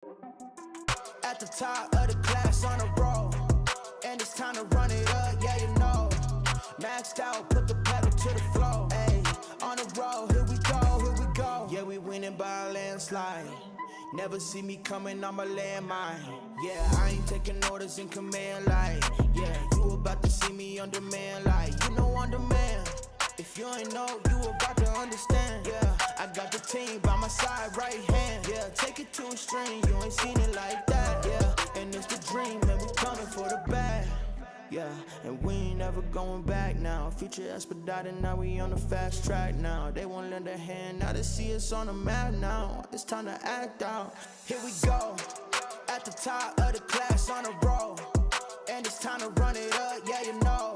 At the top of the class on a roll, and it's time to run it up, yeah, you know. Maxed out, put the pedal to the floor. Ayy, on the road, here we go, here we go. Yeah, we winning by a landslide. Never see me coming on my landmine. Yeah, I ain't taking orders in command like, yeah, you about to see me on demand like, you know on demand. If you ain't know, you about to understand. Yeah, I got the team by my side, right hand. Yeah, take it to a string, you ain't seen it like that. Yeah, and it's the dream, and we coming for the bag. Yeah, and we ain't never going back now. Future expedited, now we on the fast track now. They won't lend a hand, now they see us on the map now. It's time to act out. Here we go, at the top of the class on a roll, and it's time to run it up, yeah, you know.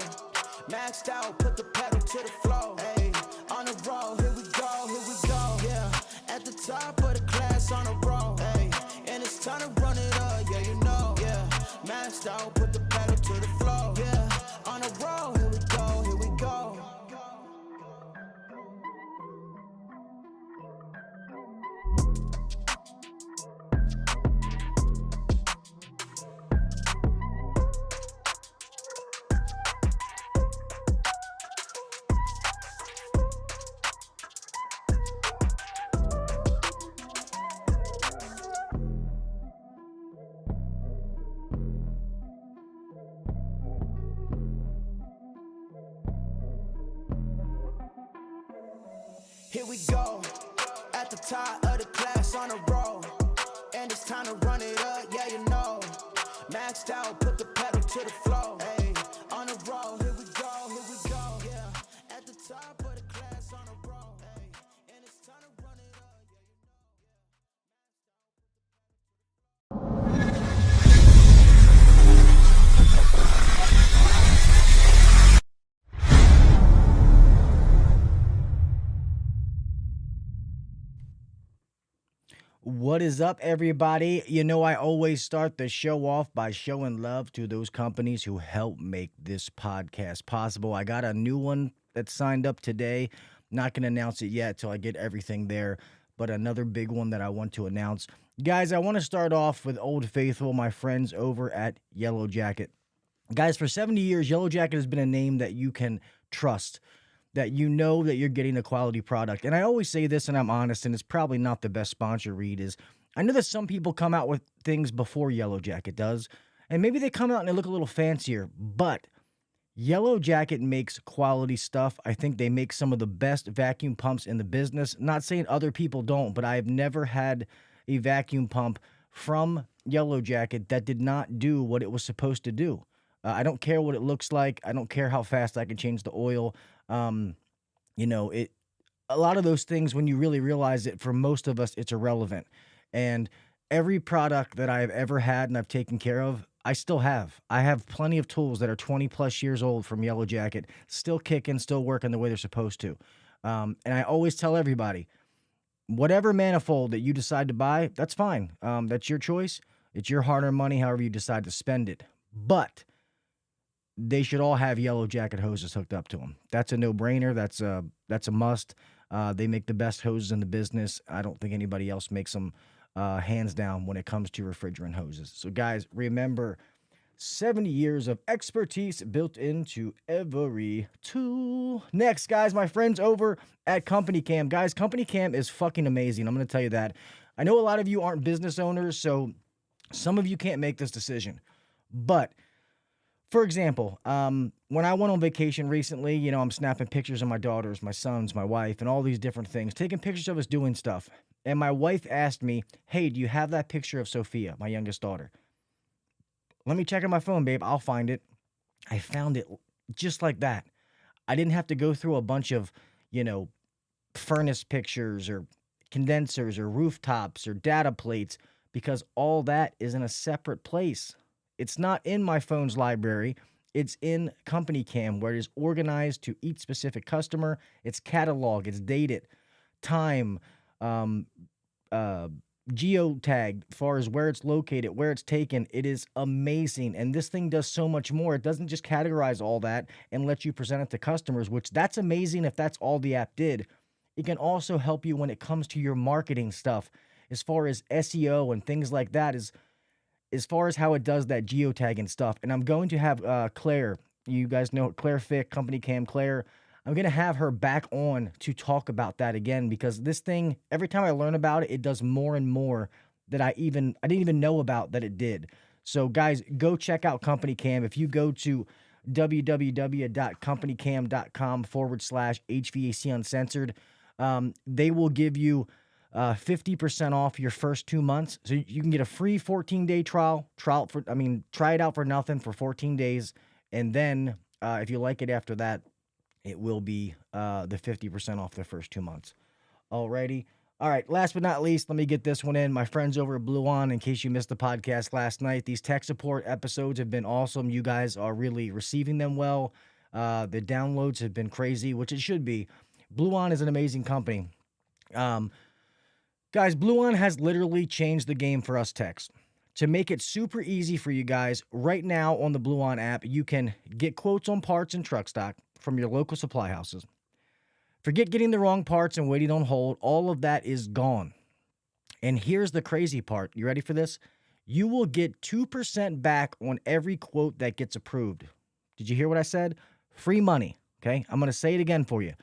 Maxed out, put the pedal to the floor. Ayy, on the road, here we go, yeah. At the top of the class on a roll, ayy, and it's time to run it up, yeah, you know, yeah. Maxed out, put the pedal to the floor, yeah. On the road, here we go, here we go. Here we go, at the top of the class on a roll, and it's time to run it up, yeah, you know. Maxed out, put the pedal to the floor, ayy, on the road, here we go, yeah. At the top of the class on a roll, ayy, and it's time to run it up, yeah, you know. What is up, everybody? You know, I always start the show off by showing love to those companies who help make this podcast possible. I got a new one that signed up today. Not going to announce it yet till I get everything there, but another big one that I want to announce. Guys, I want to start off with Old Faithful, my friends over at Yellow Jacket. Guys, for 70 years, Yellow Jacket has been a name that you can trust, that you know that you're getting a quality product. And I always say this, and I'm honest, and it's probably not the best sponsor read, is I know that some people come out with things before Yellow Jacket does, and maybe they come out and they look a little fancier, but Yellow Jacket makes quality stuff. I think they make some of the best vacuum pumps in the business. Not saying other people don't, but I've never had a vacuum pump from Yellow Jacket that did not do what it was supposed to do. I don't care what it looks like. I don't care how fast I can change the oil. You know, a lot of those things, when you really realize it, for most of us, it's irrelevant. And every product that I've ever had and I've taken care of, I still have. I have plenty of tools that are 20 plus years old from Yellow Jacket, still kicking, still working the way they're supposed to. And I always tell everybody, whatever manifold that you decide to buy, that's fine. That's your choice. It's your hard-earned money, however you decide to spend it. But they should all have Yellow Jacket hoses hooked up to them. That's a no-brainer. That's a must. They make the best hoses in the business. I don't think anybody else makes them hands down when it comes to refrigerant hoses. So, guys, remember, 70 years of expertise built into every tool. Next, guys, my friends over at Company Cam. Guys, Company Cam is fucking amazing. I'm going to tell you that. I know a lot of you aren't business owners, so some of you can't make this decision. But for example, when I went on vacation recently, you know, I'm snapping pictures of my daughters, my sons, my wife, and all these different things, taking pictures of us doing stuff. And my wife asked me, hey, do you have that picture of Sophia, my youngest daughter? Let me check on my phone, babe. I'll find it. I found it just like that. I didn't have to go through a bunch of, you know, furnace pictures or condensers or rooftops or data plates, because all that is in a separate place. It's not in my phone's library. It's in Company Cam, where it is organized to each specific customer. It's cataloged. It's dated. Time, geotagged as far as where it's located, where it's taken. It is amazing. And this thing does so much more. It doesn't just categorize all that and let you present it to customers, which that's amazing if that's all the app did. It can also help you when it comes to your marketing stuff, as far as SEO and things like that, is as far as how it does that geotagging stuff. And I'm going to have Claire, you guys know Claire Fick, Company Cam Claire. I'm going to have her back on to talk about that again, because this thing, every time I learn about it, it does more and more that I didn't even know about that it did. So guys, go check out Company Cam. If you go to www.companycam.com/HVAC Uncensored, they will give you 50% off your first 2 months. So you can get a free 14-day try it out for nothing for 14 days. And then if you like it after that, it will be the 50% off the first 2 months. Alrighty. All right, last but not least, let me get this one in. My friends over at Blue On, in case you missed the podcast last night, these tech support episodes have been awesome. You guys are really receiving them well. The downloads have been crazy, which it should be. Blue On is an amazing company. Guys, Blue On has literally changed the game for us techs. To make it super easy for you guys, right now on the Blue On app, you can get quotes on parts and truck stock from your local supply houses. Forget getting the wrong parts and waiting on hold. All of that is gone. And here's the crazy part. You ready for this? You will get 2% back on every quote that gets approved. Did you hear what I said? Free money, okay? I'm going to say it again for you.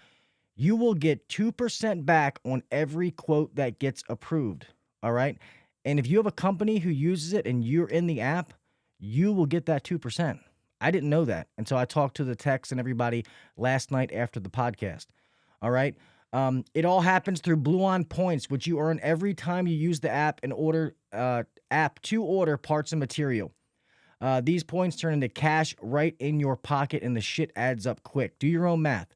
You will get 2% back on every quote that gets approved, all right? And if you have a company who uses it and you're in the app, you will get that 2%. I didn't know that until I talked to the techs and everybody last night after the podcast. All right. It all happens through Blue On points, which you earn every time you use the app to order parts and material. These points turn into cash right in your pocket, and the shit adds up quick. Do your own math.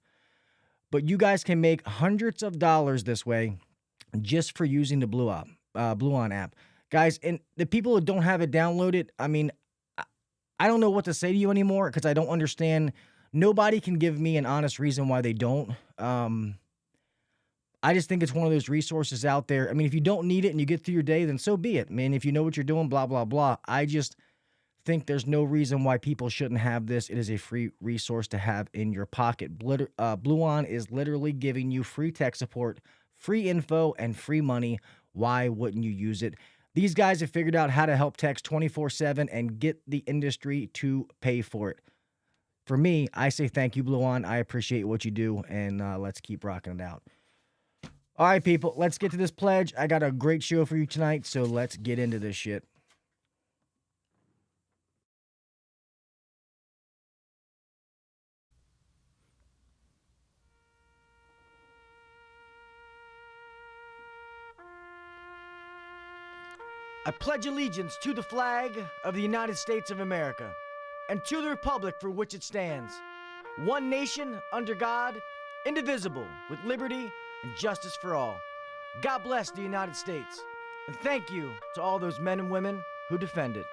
But you guys can make hundreds of dollars this way just for using the Blue On app. Guys, and the people who don't have it downloaded, I mean, I don't know what to say to you anymore because I don't understand. Nobody can give me an honest reason why they don't. I just think it's one of those resources out there. I mean, if you don't need it and you get through your day, then so be it. I mean, if you know what you're doing, blah, blah, blah. I just think there's no reason why people shouldn't have this. It is a free resource to have in your pocket. Blue On is literally giving you free tech support, free info, and free money. Why wouldn't you use it? These guys have figured out how to help techs 24/7 and get the industry to pay for it. For me, I say thank you, Blue On. I appreciate what you do, and let's keep rocking it out. All right, people, let's get to this pledge. I got a great show for you tonight, so let's get into this shit. I pledge allegiance to the flag of the United States of America and to the republic for which it stands, one nation under God, indivisible, with liberty and justice for all. God bless the United States, and thank you to all those men and women who defend it.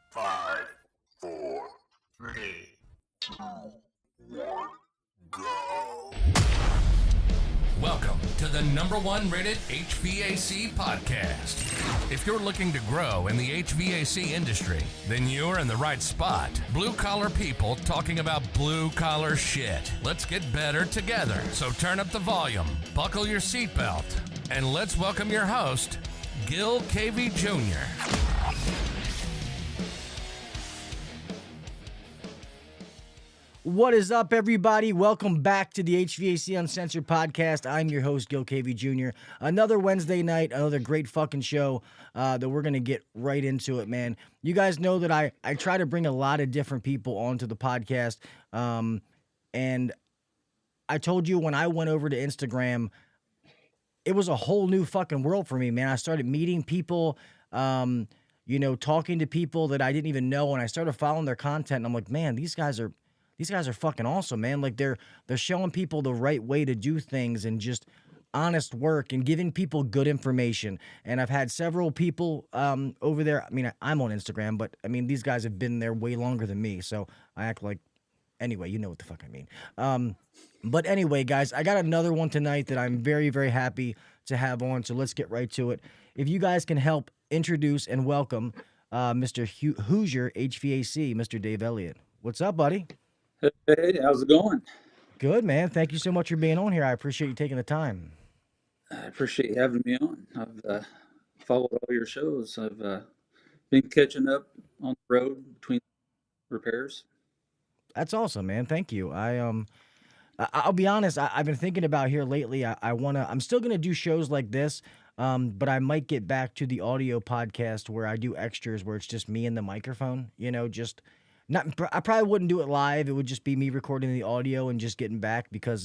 Five, four, three, two, one, go. Welcome to the #1 rated HVAC podcast. If you're looking to grow in the HVAC industry, then you're in the right spot. Blue collar people talking about blue collar shit. Let's get better together. So turn up the volume, buckle your seatbelt, and let's welcome your host, Gil Cavey Jr. What is up, everybody? Welcome back to the HVAC Uncensored podcast. I'm your host, Gil Cavey Jr. Another Wednesday night, another great fucking show that we're going to get right into it, man. You guys know that I try to bring a lot of different people onto the podcast. And I told you when I went over to Instagram, it was a whole new fucking world for me, man. I started meeting people, talking to people that I didn't even know, and I started following their content, and I'm like, man, these guys are fucking awesome, man. Like they're showing people the right way to do things and just honest work and giving people good information. And I've had several people over there. I mean, I'm on Instagram, but I mean, these guys have been there way longer than me. So I act like, anyway, you know what the fuck I mean. But anyway, guys, I got another one tonight that I'm very, very happy to have on. So let's get right to it. If you guys can help introduce and welcome Mr. Hoosier HVAC, Mr. Dave Elliott. What's up, buddy? Hey, how's it going? Good, man. Thank you so much for being on here. I appreciate you taking the time. I appreciate you having me on. I've followed all your shows. I've been catching up on the road between repairs. That's awesome, man. Thank you. I'll be honest. I've been thinking about here lately. I'm still gonna do shows like this, but I might get back to the audio podcast where I do extras, where it's just me and the microphone. Just not. I probably wouldn't do it live. It would just be me recording the audio and just getting back because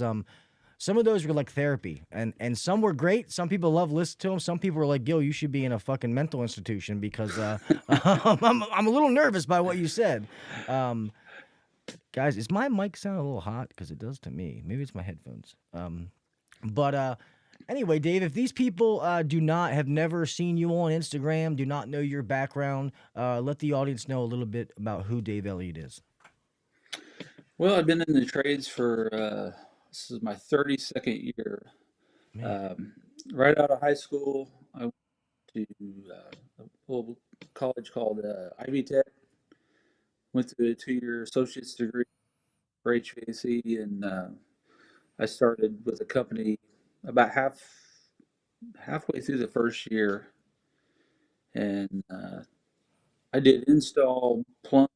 some of those were like therapy, and some were great. Some people love listening to them. Some people were like, "Gil, you should be in a fucking mental institution," because I'm a little nervous by what you said. Um, Guys, is my mic sound a little hot? Because it does to me. Maybe it's my headphones. But anyway, Dave, if these people have never seen you on Instagram, do not know your background, let the audience know a little bit about who Dave Elliott is. Well, I've been in the trades for this is my 32nd year. Man, Right out of high school, I went to a little college called Ivy Tech. Went to a 2-year associate's degree for HVAC, and I started with a company about halfway through the first year, and I did install, plumbing,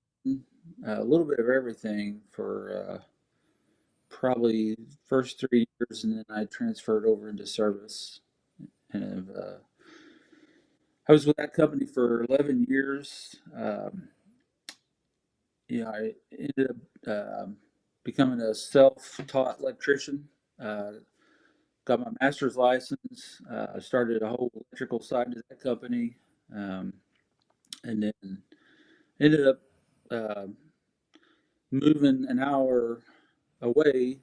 a little bit of everything for probably first 3 years, and then I transferred over into service. And I was with that company for 11 years. I ended up becoming a self-taught electrician. Got my master's license. Started a whole electrical side to that company, and then ended up uh, moving an hour away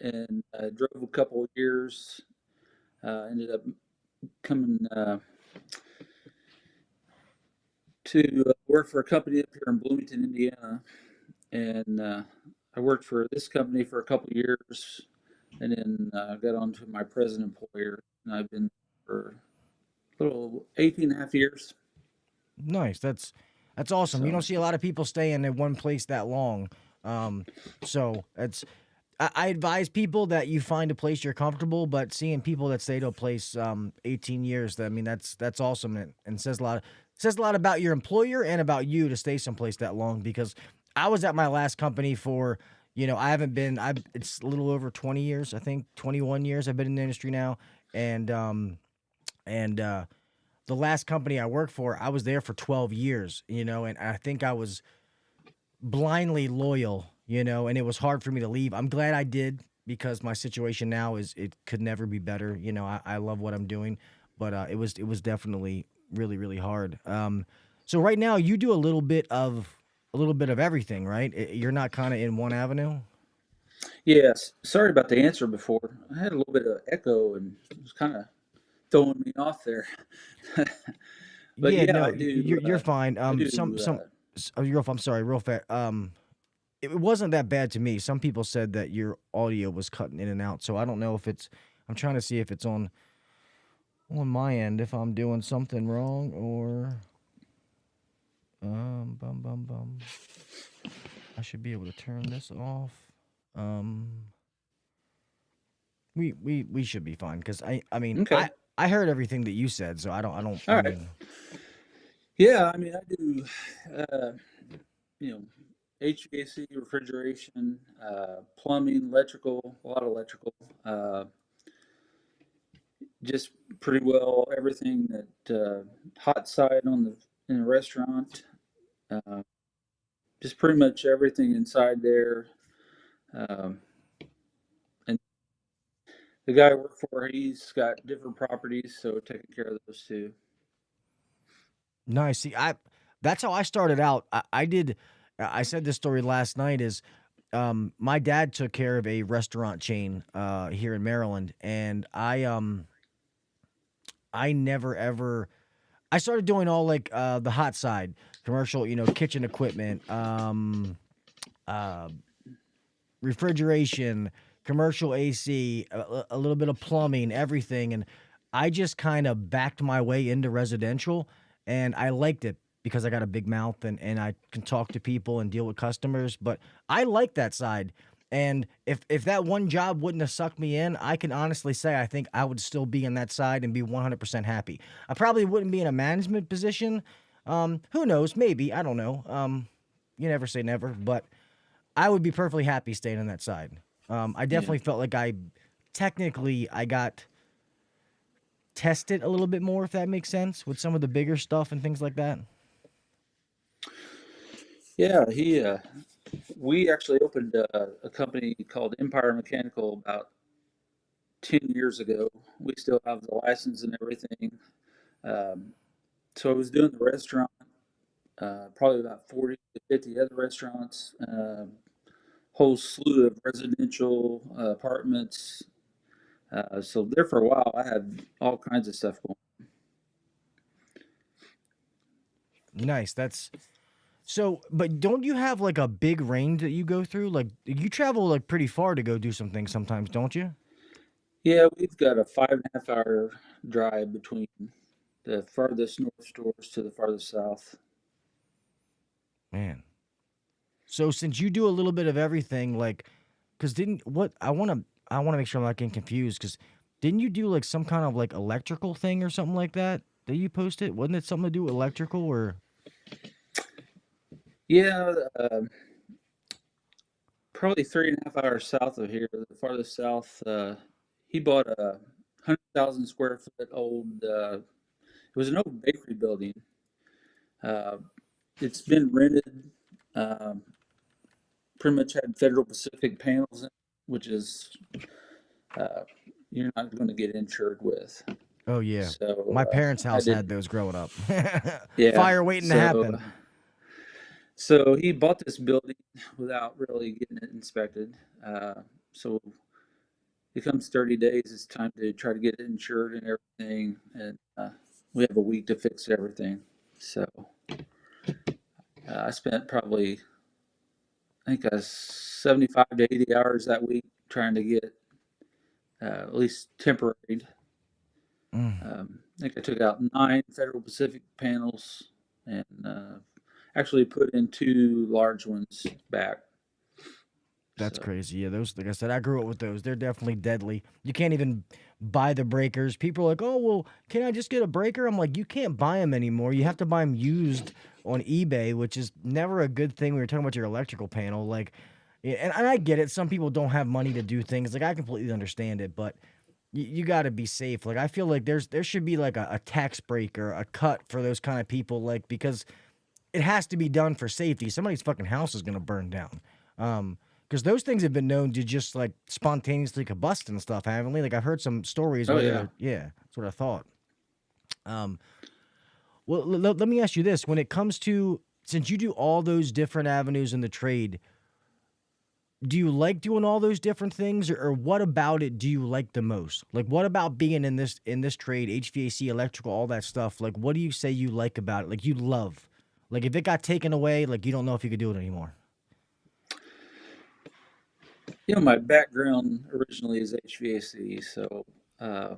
and drove a couple of years. Ended up coming to work for a company up here in Bloomington, Indiana, and I worked for this company for a couple of years, and then got on to my present employer, and I've been for a little 18 and a half years. nice. That's awesome. You don't So, see a lot of people staying in one place that long. So it's I advise people that you find a place you're comfortable, but seeing people that stay to a place 18 years, I mean that's awesome and says a lot about your employer and about you to stay someplace that long because I was at my last company for I haven't been I it's a little over 20 years, I think 21 years I've been in the industry now and the last company I worked for, I was there for 12 years, and I think I was blindly loyal, and it was hard for me to leave. I'm glad I did because my situation now is it could never be better. I love what I'm doing, but it was definitely really really hard. So right now you do a little bit of everything, right? You're not kind of in one avenue. yes, sorry about the answer before. I had a little bit of echo and it was kind of throwing me off there. But Yeah, yeah, no, you're fine. I Some I'm sorry, real fast. It wasn't that bad to me. Some people said that your audio was cutting in and out, so I don't know if it's. I'm trying to see if it's on my end if I'm doing something wrong or bum bum bum. I should be able to turn this off. Um, we should be fine because I mean okay. I heard everything that you said, so I don't. All I right. mean, Yeah, I mean, I do, uh, you know, HVAC, refrigeration, plumbing, electrical, a lot of electrical, uh, just pretty well everything that hot side on the in a restaurant, uh, just pretty much everything inside there. Um, and the guy I work for, he's got different properties, so taking care of those too. nice. See, that's how I started out. I did. I said this story last night. Is my dad took care of a restaurant chain here in Maryland, and I never ever. I started doing all like the hot side, commercial, kitchen equipment, uh, refrigeration, commercial AC, a little bit of plumbing, everything, and I just kind of backed my way into residential, and I liked it. because I got a big mouth and I can talk to people and deal with customers. But I like that side. And if that one job wouldn't have sucked me in, I can honestly say I think I would still be in that side and be 100% happy. I probably wouldn't be in a management position. Who knows? Maybe. I don't know. You never say never, but I would be perfectly happy staying on that side. I definitely felt like I got tested a little bit more, if that makes sense, with some of the bigger stuff and things like that. Yeah, we actually opened a company called Empire Mechanical about 10 years ago. We still have the license and everything. So I was doing the restaurant, probably about 40 to 50 other restaurants, whole slew of residential apartments. So there for a while, I had all kinds of stuff going. Nice. That's so, but don't you have like a big range that you go through? Like you travel like pretty far to go do some things sometimes, don't you? Yeah, we've got a 5.5 hour drive between the farthest north stores to the farthest south. Man. So since you do a little bit of everything, like, cause didn't what I wanna make sure I'm not getting confused, cause didn't you do like some kind of like electrical thing or something like that that you posted? Wasn't it something to do with electrical or? Yeah, probably 3.5 hours south of here, the farthest south. He bought a 100,000 square foot old. It was an old bakery building. Uh, it's been rented. Um, Pretty much had Federal Pacific panels in it, which is you're not going to get insured with. Oh yeah. So My parents' I house did. had those growing up. Yeah. Fire waiting to So happen. so he bought this building without really getting it inspected. So it comes 30 days. It's time to try to get it insured and everything, and we have a week to fix everything. So I spent probably, I think, 75 to 80 hours that week trying to get at least temporary. I think I took out 9 Federal Pacific panels and actually put in 2 large ones back. That's So crazy. Yeah, those, like I said, I grew up with those. They're definitely deadly. You can't even buy the breakers. People are like, "Oh, well, can I just get a breaker?" I'm like, "You can't buy them anymore. You have to buy them used on eBay," which is never a good thing when you're talking about your electrical panel. Like, yeah, and I get it. Some people don't have money to do things. Like, I completely understand it, but you got to be safe. Like, I feel like there should be like a tax break or a cut for those kind of people, like, because it has to be done for safety. Somebody's fucking house is gonna burn down. Because those things have been known to just like spontaneously combust and stuff, haven't they? Like I've heard some stories oh where yeah. yeah, that's what I thought. Um, well, let me ask you this: when it comes to, since you do all those different avenues in the trade, do you like doing all those different things, or what about it do you like the most? Like, what about being in this trade, HVAC, electrical, all that stuff? Like, what do you say you like about it? Like, you love, like, if it got taken away, like, you don't know if you could do it anymore. My background originally is HVAC, so uh,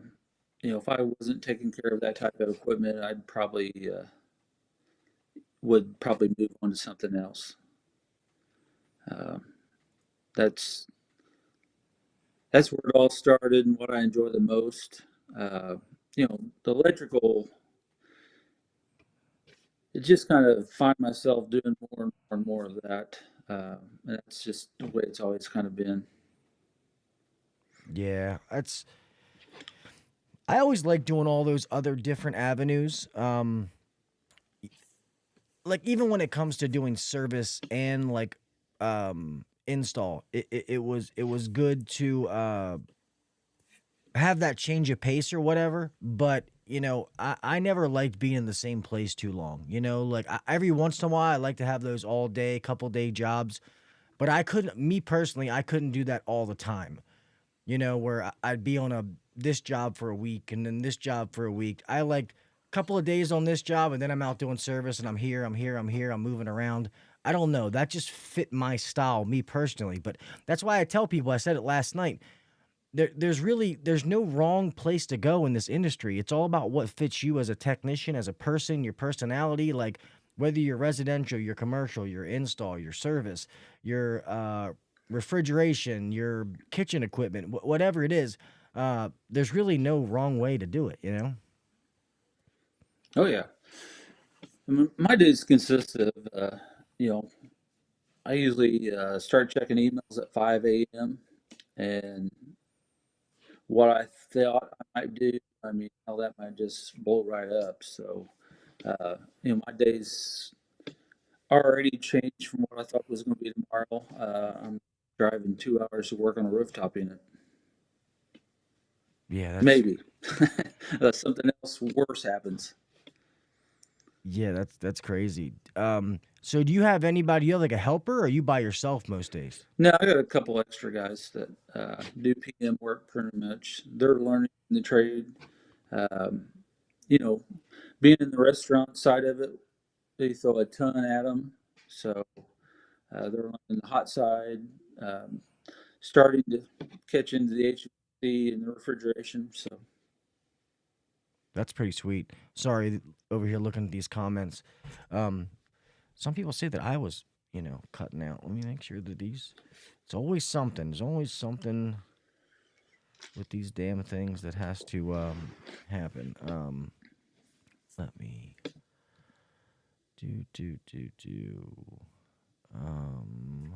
if I wasn't taking care of that type of equipment, I'd probably would probably move on to something else. Um, that's that's where it all started and what I enjoy the most. Uh, the electrical, it just kind of find myself doing more and more and more of that. And that's just the way it's always kind of been. Yeah, I always like doing all those other different avenues. Like even when it comes to doing service and like install, it was good to have that change of pace or whatever. But I never liked being in the same place too long. Like every once in a while, I like to have those all day, couple day jobs. But I couldn't, me personally, I couldn't do that all the time. Where I'd be on this job for a week and then this job for a week. I like a couple of days on this job and then I'm out doing service and I'm here, I'm moving around. I don't know. That just fit my style, me personally. But that's why I tell people, I said it last night, there's no wrong place to go in this industry. It's all about what fits you as a technician, as a person, your personality. Like whether you're residential, your commercial, your install, your service, your refrigeration, your kitchen equipment, whatever it is, there's really no wrong way to do it, you know? Oh yeah. My days consist of, you know, I usually start checking emails at 5 a.m. and what I thought I might do, I mean, hell, that might just blow right up. So, you know, my days already changed from what I thought was going to be tomorrow. I'm driving 2 hours to work on a rooftop unit. Yeah, Maybe something else worse happens. that's crazy. So do you have anybody, you have like a helper, or are you by yourself most days? No, I got a couple extra guys that do PM work pretty much. They're learning the trade. Um, you know, being in the restaurant side of it, they throw a ton at them. So they're learning the hot side, um, starting to catch into the HVAC and the refrigeration. So That's pretty sweet. Sorry, over here looking at these comments. Some people say that I was, cutting out. Let me make sure that these. It's always something. There's always something with these damn things that has to happen. Let me do. Um,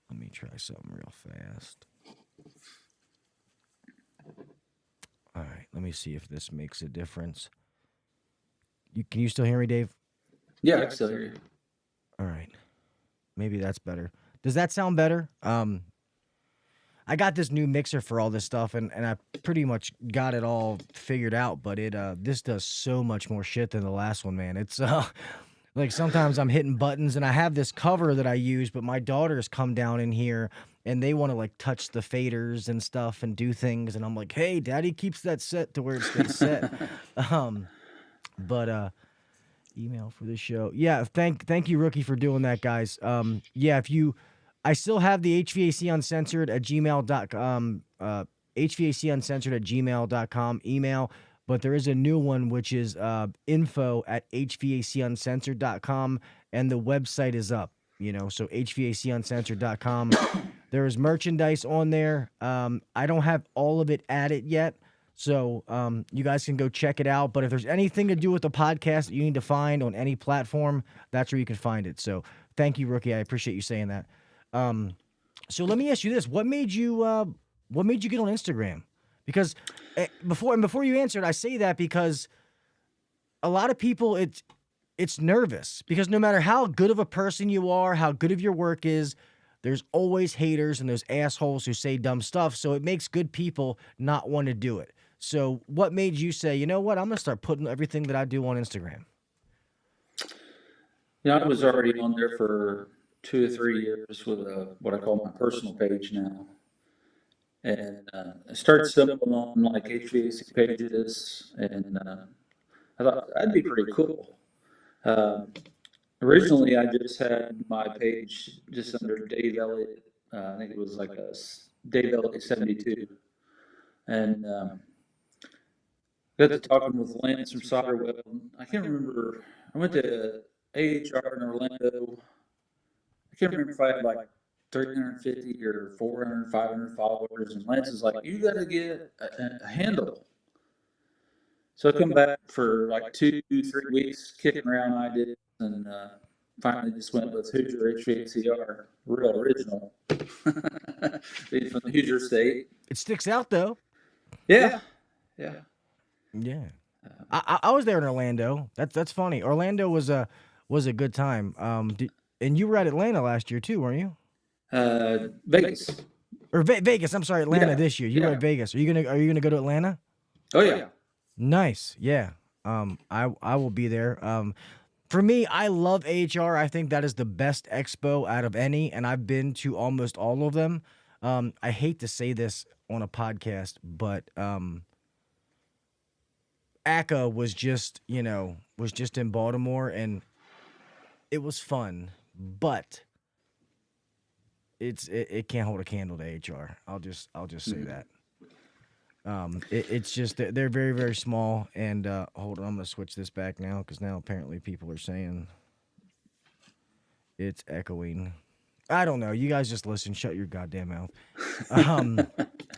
Let me try something real fast. All right, let me see if this makes a difference. Can you still hear me, Dave? yeah, I still hear you. All right, maybe that's better. Does that sound better? I got this new mixer for all this stuff, and I pretty much got it all figured out. But this does so much more shit than the last one, man. It's like sometimes I'm hitting buttons, and I have this cover that I use, but my daughters come down in here and they want to like touch the faders and stuff and do things, and I'm like, hey, Daddy keeps that set to where it stays set. But email for the show. Yeah, thank you, Rookie, for doing that, guys. Yeah, I still have the HVAC Uncensored at gmail.com, HVAC Uncensored at gmail.com email, but there is a new one, which is info at HVACuncensored.com, and the website is up, so HVACuncensored.com. There is merchandise on there. I don't have all of it added yet, so you guys can go check it out. But if there's anything to do with the podcast that you need to find on any platform, that's where you can find it. So thank you, Rookie. I appreciate you saying that. So let me ask you this: what made you get on Instagram? Because before you answered, I say that because a lot of people it's nervous, because no matter how good of a person you are, how good of your work is, there's always haters and those assholes who say dumb stuff. So it makes good people not want to do it. So what made you say, you know what, I'm gonna start putting everything that I do on Instagram? Yeah, I was already on there for 2 or 3 years with what I call my personal page now. And I started stumbling on like HVAC pages, and I thought that'd be pretty cool. Uh, Originally, I just had my page just under Dave Elliott. I think it was like Dave Elliott 72. And got to talking with Lance from Solderwell. I can't remember. I went to AHR in Orlando. I can't remember if I had like 350 or 400, 500 followers. And Lance is like, you got to get a handle. So I come back for like 2, 3 weeks kicking around ideas, and finally just went with Hoosier HVACR, real original. Being from the Hoosier state. It sticks out though. Yeah. Yeah. I was there in Orlando. That's funny. Orlando was a good time. And you were at Atlanta last year too, weren't you? Vegas. Or Vegas. I'm sorry, Atlanta this year. You were at Vegas. Are you gonna go to Atlanta? Oh yeah. Nice. Yeah. I will be there. For me, I love AHR. I think that is the best expo out of any, and I've been to almost all of them. I hate to say this on a podcast, but ACA was just in Baltimore, and it was fun, but it can't hold a candle to HR. I'll just say that. It's just that they're very, very small. And hold on, I'm gonna switch this back now because now apparently people are saying it's echoing. I don't know. You guys just listen. Shut your goddamn mouth. Um,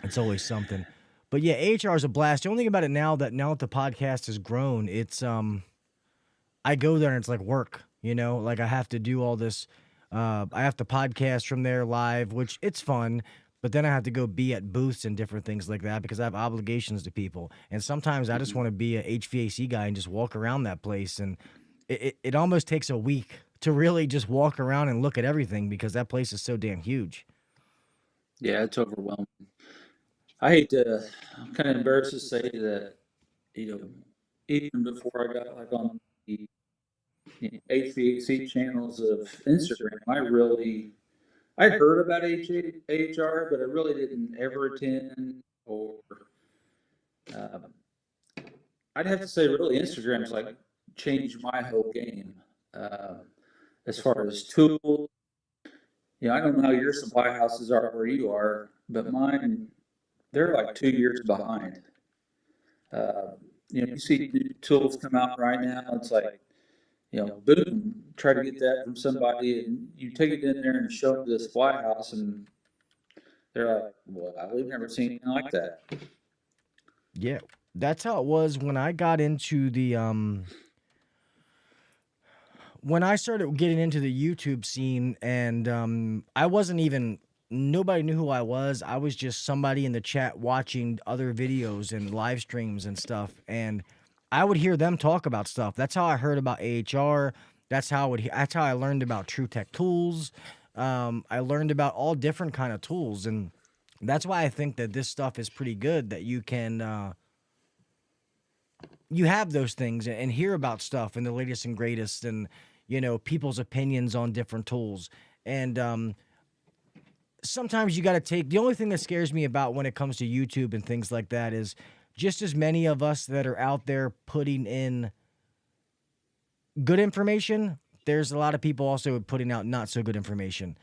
it's always something. But yeah, AHR is a blast. The only thing about it now that the podcast has grown, it's I go there and it's like work, like I have to do all this. I have to podcast from there live, which it's fun, but then I have to go be at booths and different things like that because I have obligations to people. And sometimes I just want to be a HVAC guy and just walk around that place. And it almost takes a week to really just walk around and look at everything because that place is so damn huge. Yeah, it's overwhelming. I hate to, I'm kind of embarrassed to say that, even before I got like on the HVAC channels of Instagram, I heard about HR, but I really didn't ever attend or, um, I'd have to say really Instagram's like changed my whole game. Um, as far as tools, I don't know how your supply houses are where you are, but mine, they're like 2 years behind. You see new tools come out right now. It's like, boom, try to get that from somebody, and you take it in there and show them the supply house, and they're like, "Well, we've never seen anything like that." Yeah, that's how it was when I got into the when I started getting into the YouTube scene, and I wasn't even nobody knew who I was. I was just somebody in the chat watching other videos and live streams and stuff, and I would hear them talk about stuff. That's how I heard about AHR. That's how I learned about True Tech tools. I learned about all different kind of tools, and that's why I think that this stuff is pretty good. That you can you have those things and hear about stuff and the latest and greatest, and people's opinions on different tools. And sometimes you got to take the only thing that scares me about when it comes to YouTube and things like that is just as many of us that are out there putting in good information, there's a lot of people also putting out not so good information,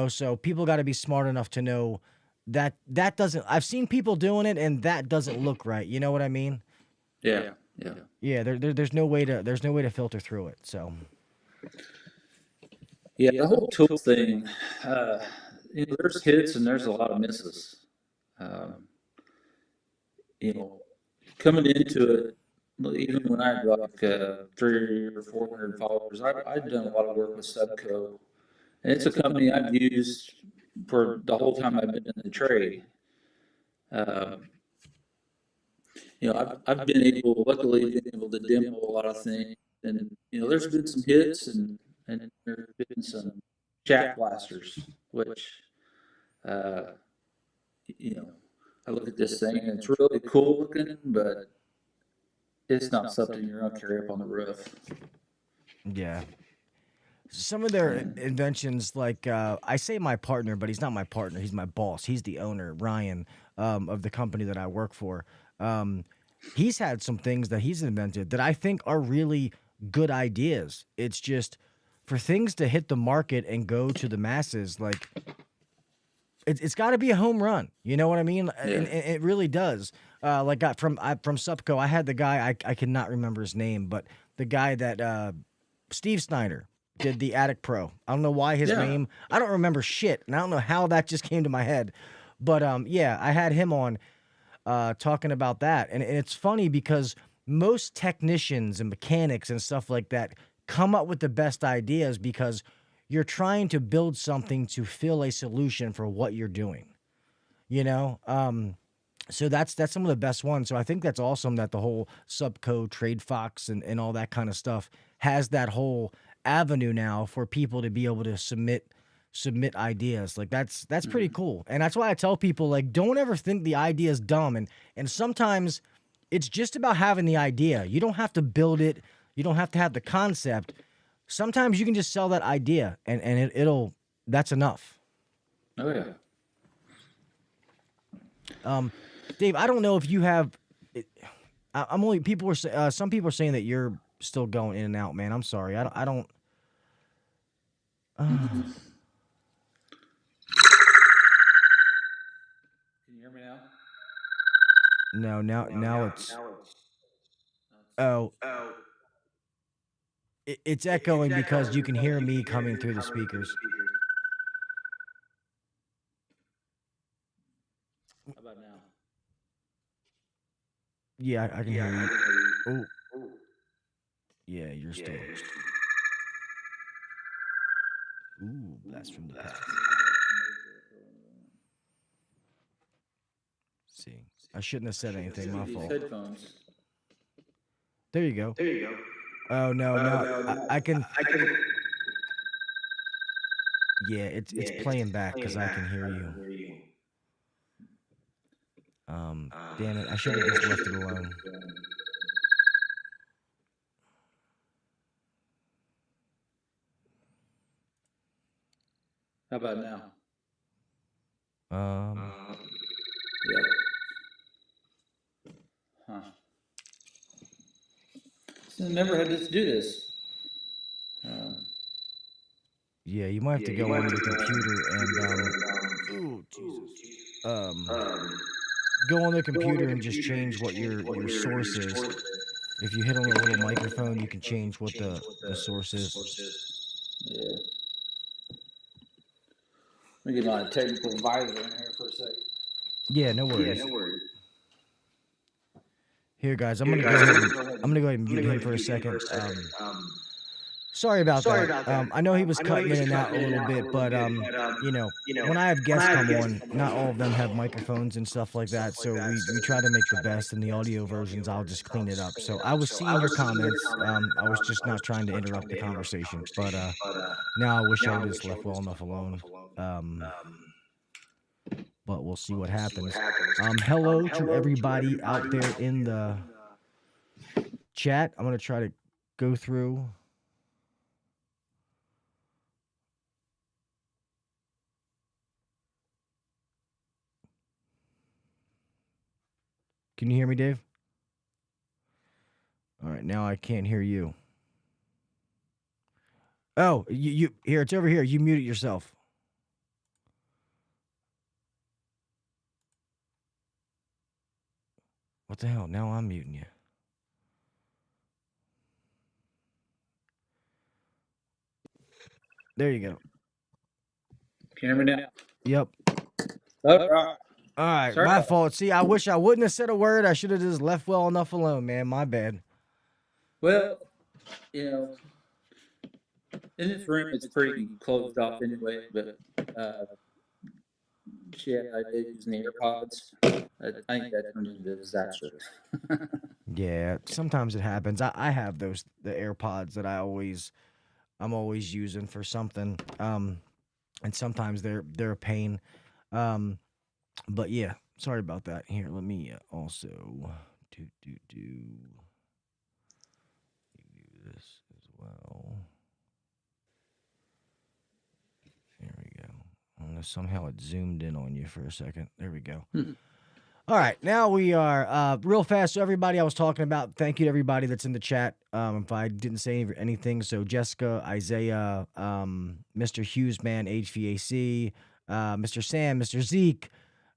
so people got to be smart enough to know that doesn't, I've seen people doing it and that doesn't look right. You know what I mean? Yeah, yeah. Yeah, there's no way to filter through it. So Yeah, the whole tool thing, there's hits and there's a lot of misses. Um, you know, coming into it, even when I had like 300 or 400 followers, I'd done a lot of work with Subco, and it's a company I've used for the whole time I've been in the trade. Um, I've been able, luckily, been able to demo a lot of things, and there's been some hits and there's been some jack blasters, which uh, you know, I look at this thing and it's really cool looking, but it's not something you're gonna carry up on the roof. yeah, some of their inventions, like I say my partner, but he's not my partner. He's my boss. He's the owner, Ryan, of the company that I work for. He's had some things that he's invented that I think are really good ideas. It's just for things to hit the market and go to the masses, like it's got to be a home run. You know what I mean? And it really does. From Supco, I had the guy I cannot remember his name, but the guy that Steve Snyder did the Attic Pro. I don't know why his name. I don't remember shit, and I don't know how that just came to my head. But yeah, I had him on talking about that, and it's funny because most technicians and mechanics and stuff like that come up with the best ideas because you're trying to build something to fill a solution for what you're doing. So that's some of the best ones. So I think that's awesome that the whole Subco, Trade Fox, and all that kind of stuff has that whole avenue now for people to be able to submit ideas. Like that's pretty cool. And that's why I tell people, like, don't ever think the idea is dumb. And sometimes it's just about having the idea. You don't have to build it. You don't have to have the concept. Sometimes you can just sell that idea and it'll that's enough. Oh yeah. Dave, I don't know if you have. I'm only people are. Some people are saying that you're still going in and out, man. I'm sorry. I don't. Can you hear me now? No, now it's oh, it's echoing because you can hear me coming through the speakers. How about now? Yeah, I can hear you. Oh, yeah, you're still. Ooh, blast from the past. See, I shouldn't have said anything. My These fault. headphones. There you go. Oh no, no, I can. Yeah, it's playing back because I can hear you. Damn it, I should have just left it alone. How about now? Yep. Huh. So I never had to do this. Yeah, you might have to go on your computer and ooh, Jesus. Go on the computer and just change what your source is. If you hit on the little microphone, you can change what the source is. Yeah. Let me get my technical advisor in here for a second. Yeah, no worries. Here, guys, I'm gonna go ahead and mute him for a second. Sorry about that. I know he was cutting in and out a little bit, but you know, when I have guests come on, not all of them have microphones and stuff like that. So we try to make the best, and the audio versions, I'll just clean it up. So I was seeing your comments. I was just not trying to interrupt the conversation, but now I wish I would have just left well enough alone. But we'll see what happens. Hello to everybody out there in the chat. I'm gonna try to go through. Can you hear me, Dave? All right, now I can't hear you. Oh, you here, it's over here. You muted yourself. What the hell? Now I'm muting you. There you go. Can you hear me now? Yep. Oh, All right, sorry my about fault. See, I wish I wouldn't have said a word. I should have just left well enough alone, man. My bad. Well, you know, in this room it's pretty closed off anyway, but shit, I did using the AirPods. I think that turned into a disaster. Yeah, sometimes it happens. I have the AirPods that I'm always using for something. And sometimes they're a pain. But yeah, sorry about that. Here, let me also do this as well. There we go. I don't know, somehow it zoomed in on you for a second. There we go. All right, now we are real fast. So everybody I was talking about, thank you to everybody that's in the chat. If I didn't say anything, so Jessica, Isaiah, Mr. Hughes, man, HVAC, Mr. Sam, Mr. Zeke.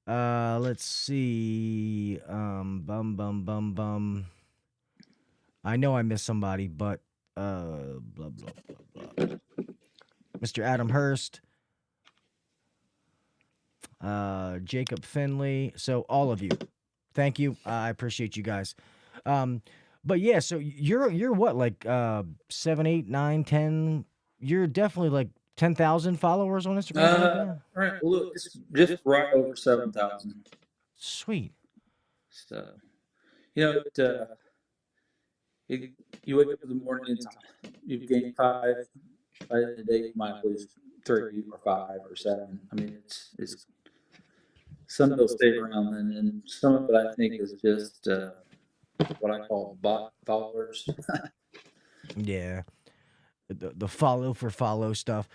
Let's see. I know I missed somebody, but blah blah blah blah. Mr. Adam Hurst. Jacob Finley. So all of you, thank you. I appreciate you guys. But yeah, so you're what, like 7, 8, 9, 10? You're definitely like 10,000 followers on Instagram. Right. Well, look, it's just right over 7,000. Sweet. So, you know, you wake up in the morning, you've gained 5. By the end of the day, you might lose 3 or 5 or 7. I mean, it's some of those stay around, and some of it I think is just what I call bot followers. Yeah, the follow for follow stuff.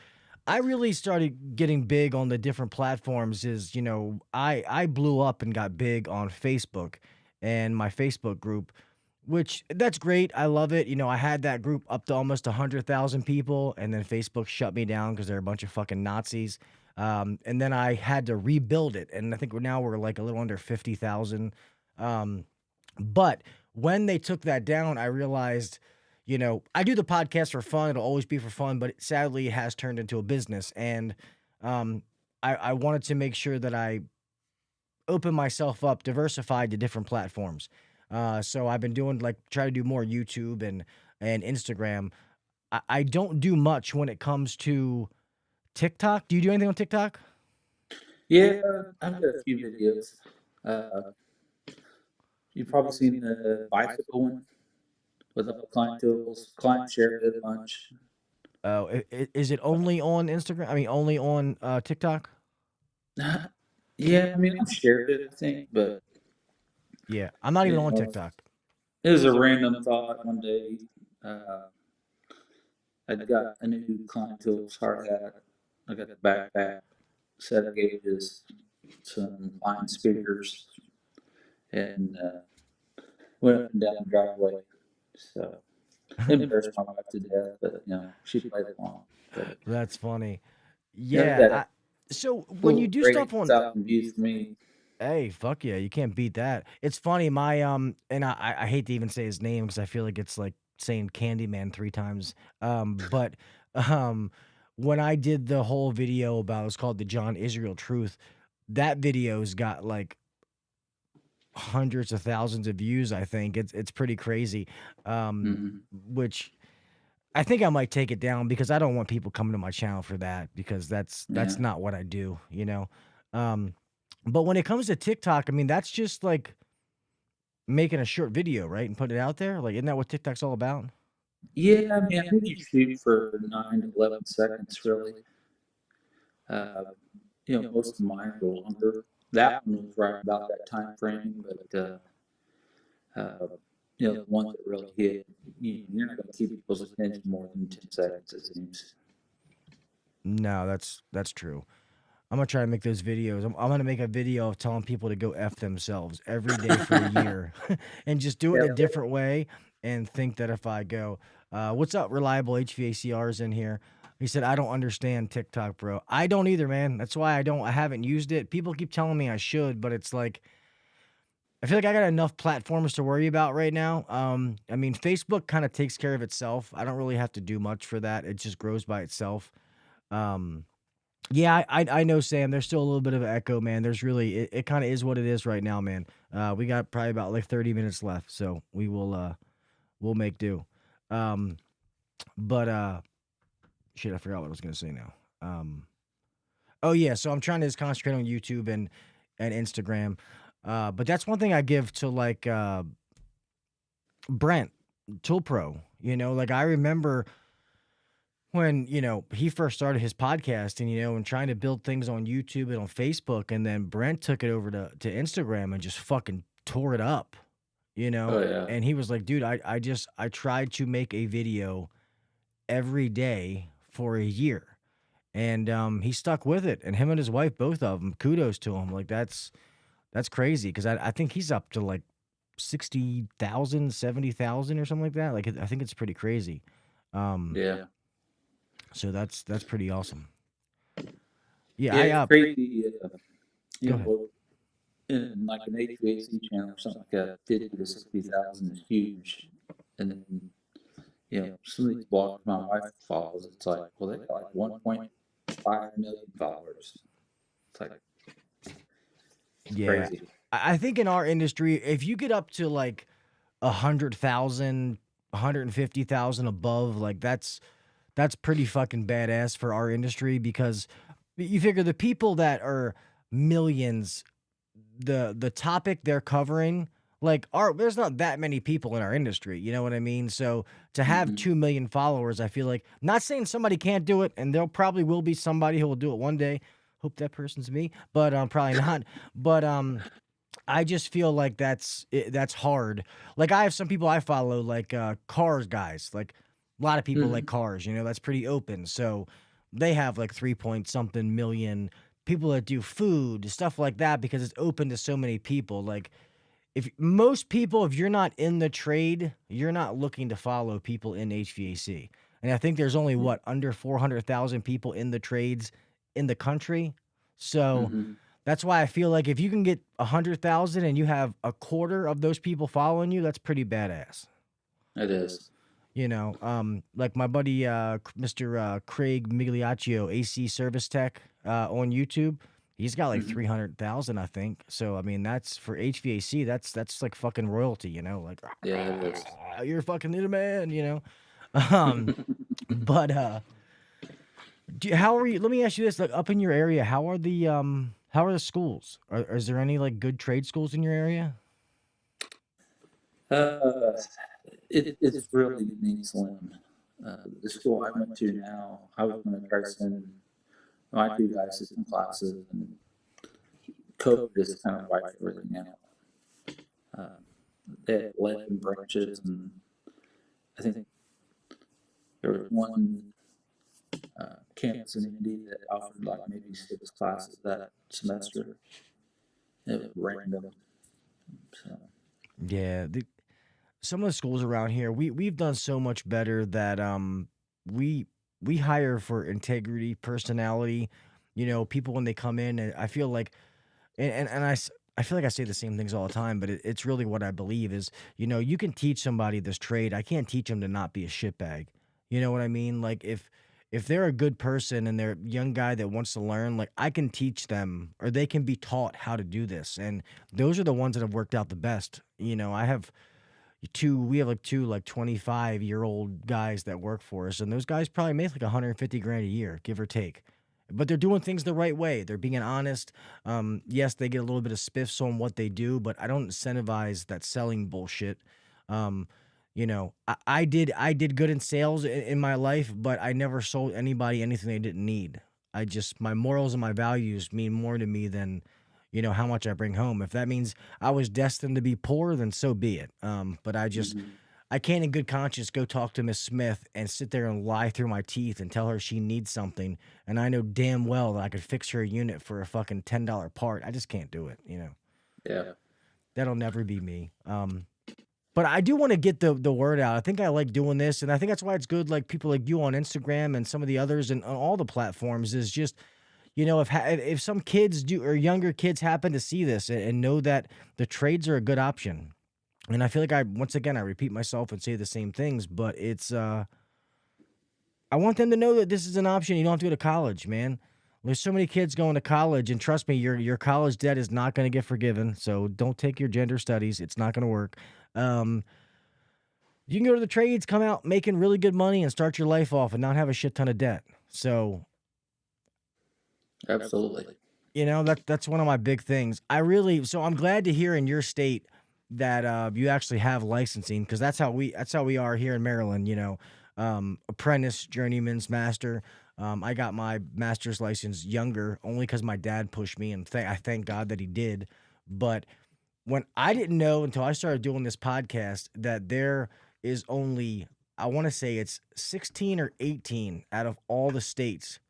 I really started getting big on the different platforms. Is, you know, I blew up and got big on Facebook and my Facebook group, which that's great. I love it. You know, I had that group up to almost 100,000 people, and then Facebook shut me down because they're a bunch of fucking Nazis. And then I had to rebuild it, and I think we're like a little under 50,000. But when they took that down, I realized, I do the podcast for fun. It'll always be for fun, but sadly, it has turned into a business. And um, I wanted to make sure that I open myself up, diversified to different platforms. So I've been doing try to do more YouTube and Instagram. I don't do much when it comes to TikTok. Do you do anything on TikTok? Yeah, I've got a few videos. Uh, you've probably seen the bicycle one with all the climb tools. Climb shared it a bunch. Oh, is it only on Instagram? I mean, only on TikTok? Yeah, I mean, I've shared it, I think, but Yeah, I'm not even you on know, TikTok. it was a random thought one day. Uh, I'd got a new climb tools hard hat. I got a backpack, set of gauges, some line speakers, and went up and down the driveway. So embarrassed my wife to death, but she played along. But That's funny. it Yeah. got a So when you cool, do great stuff on, south view for me. hey, fuck yeah, you can't beat that. It's funny. My and I hate to even say his name because I feel like it's like saying Candyman 3 times. But um, when I did the whole video about, it's called the John Israel Truth. That video's got like hundreds of thousands of views. I think it's pretty crazy. Um, Hmm. which I think I might take it down because I don't want people coming to my channel for that because that's Yeah. not what I do. Um, but when it comes to TikTok, I mean, that's just like making a short video, right? And putting it out there. Like, isn't that what TikTok's all about? Yeah, I mean, I think you shoot for 9 to 11 seconds, really. Uh, most of mine are longer. That one was right about that time frame, but uh, the ones that really hit, you're not going to keep people's attention more than 10 seconds, it seems. No, that's true. I'm gonna try to make those videos. I'm gonna make a video of telling people to go F themselves every day for a year and just do it in a Yep. different way and think that if I go, what's up, reliable HVACRs in here? He said, I don't understand TikTok, bro. I don't either, man. That's why I haven't used it. People keep telling me I should, but it's like, I feel like I got enough platforms to worry about right now. I mean, Facebook kind of takes care of itself. I don't really have to do much for that. It just grows by itself. Um, yeah, I know, Sam. There's still a little bit of an echo, man. There's really it kind of is what it is right now, man. We got probably about like 30 minutes left, so we'll make do. Um, but shit, I forgot what I was gonna say now. Oh yeah, so I'm trying to just concentrate on YouTube and Instagram. But that's one thing I give to like Brent Tool Pro. Like I remember when he first started his podcast and trying to build things on YouTube and on Facebook, and then Brent took it over to Instagram and just fucking tore it up, Oh, yeah. and he was like, dude, I tried to make a video every day for a year, and he stuck with it, and him and his wife, both of them, kudos to him. Like that's crazy because I think he's up to like 60,000, 70,000 or something like that. Like I think it's pretty crazy. Yeah. So that's pretty awesome. Yeah, Yeah, it's crazy. Go ahead. In like an HVAC channel or something like that, 50 to 60,000 is huge. And then, some of these blogs my wife follows, it's like, well, they got like 1.5 million followers. It's like Yeah, crazy. I think in our industry, if you get up to like 100,000, 150,000 above, like that's pretty fucking badass for our industry because you figure the people that are millions, the topic they're covering, like there's not that many people in our industry, you know what I mean? So to have Hmm. 2 million followers, I feel like, not saying somebody can't do it, and there probably will be somebody who will do it one day. Hope that person's me, but probably not. But I just feel like that's hard. Like I have some people I follow, like cars guys. Like a lot of people like Hmm. cars. That's pretty open. So they have like 3 point something million people that do food stuff like that because it's open to so many people. Like if most people, if you're not in the trade, you're not looking to follow people in HVAC. And I think there's only what under 400,000 people in the trades in the country. So Hmm. That's why I feel like if you can get 100,000 and you have a quarter of those people following you, that's pretty badass. It is. You know, like my buddy, Mr. Craig Migliaccio, AC Service Tech, on YouTube. He's got like 300,000, I think. So I mean, that's for HVAC. That's like fucking royalty. You know, like Yeah, it is. you're fucking the man. You know, um, but how are you? Let me ask you this: like up in your area, how are the schools? Is there any like good trade schools in your area? Uh, it's really neat slim. The school I went to now, I was going to try to send my two guys to some classes, and COVID just kind of wiped everything out. They had 11 branches, and I think there was one campus in Indy that offered like maybe 6 classes that semester. It was random. So, Yeah, some of the schools around here, we've done so much better that we we hire for integrity, personality, you know, people when they come in, and I feel like I feel like I say the same things all the time, but it's really what I believe is, you know, you can teach somebody this trade. I can't teach them to not be a shitbag. You know what I mean? Like if they're a good person and they're a young guy that wants to learn, like I can teach them or they can be taught how to do this. And those are the ones that have worked out the best. You know, we have like two like 25-year-old guys that work for us, and those guys probably make like 150 grand a year, give or take. But they're doing things the right way. They're being honest. Yes, they get a little bit of spiffs on what they do, but I don't incentivize that selling bullshit. Um, you know, I did good in sales in my life, but I never sold anybody anything they didn't need. My morals and my values mean more to me than, you know, how much I bring home. If that means I was destined to be poor, then so be it. But I can't in good conscience go talk to Miss Smith and sit there and lie through my teeth and tell her she needs something, and I know damn well that I could fix her unit for a fucking $10 part. I just can't do it, you know. yeah. That'll never be me. But I do want to get the word out. I think I like doing this, and I think that's why it's good. Like people like you on Instagram and some of the others and on all the platforms is just, you know, if some kids do or younger kids happen to see this and know that the trades are a good option. And I feel like once again I repeat myself and say the same things, but it's I want them to know that this is an option. You don't have to go to college, man. There's so many kids going to college, and trust me, your college debt is not going to get forgiven. So don't take your gender studies; it's not going to work. Um, you can go to the trades, come out making really good money, and start your life off and not have a shit ton of debt. So Absolutely. you know that's one of my big things. I'm glad to hear in your state that you actually have licensing, because that's how we are here in Maryland. You know, apprentice, journeyman's, master. I got my master's license younger only because my dad pushed me, and I thank God that he did. But when I didn't know until I started doing this podcast that there is only, I want to say it's 16 or 18 out of all the states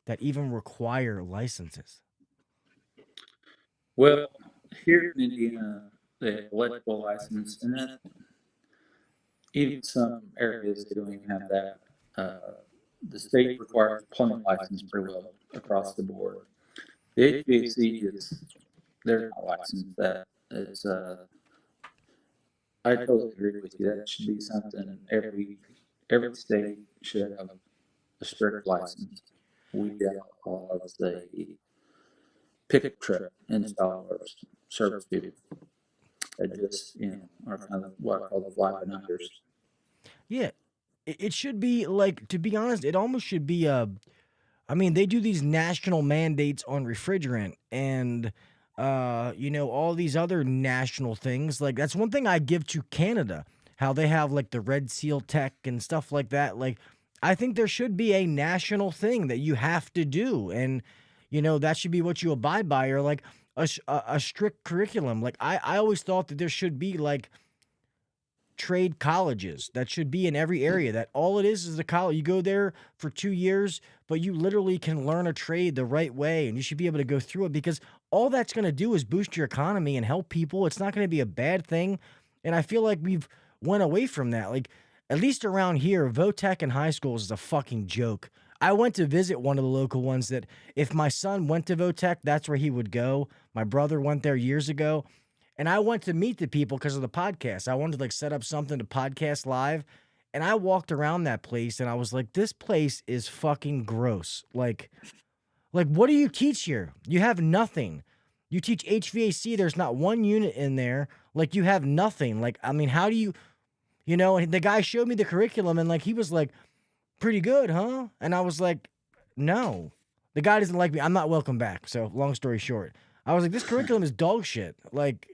that even require licenses. Well, here in Indiana, the electrical license, and then even some areas they don't even have that. The state requires plumbing license pretty well across the board. The HVAC they're not licensed. That is, I totally agree with you. That should be something every state should have a strict license. We got all of the pickup truck installers, service people that just, are kind of what I call the fly by nighters. Yeah, it should be like, to be honest, it almost should be I mean, they do these national mandates on refrigerant and you know, all these other national things. Like that's one thing I give to Canada, how they have like the Red Seal Tech and stuff like that. Like I think there should be a national thing that you have to do, and you know that should be what you abide by, or like a strict curriculum. Like I always thought that there should be like trade colleges that should be in every area, that all it is a college. You go there for 2 years, but you literally can learn a trade the right way, and you should be able to go through it, because all that's going to do is boost your economy and help people. It's not going to be a bad thing. And I feel like we've went away from that. Like at least around here, VOTEC in high schools is a fucking joke. I went to visit one of the local ones that if my son went to Votech, that's where he would go. My brother went there years ago. And I went to meet the people because of the podcast. I wanted to like set up something to podcast live. And I walked around that place and I was like, this place is fucking gross. Like what do you teach here? You have nothing. You teach HVAC. There's not one unit in there. Like you have nothing. Like, I mean, how do you, and the guy showed me the curriculum and like, he was like, pretty good, huh? And I was like, no, the guy doesn't like me. I'm not welcome back. So long story short, I was like, this curriculum is dog shit. Like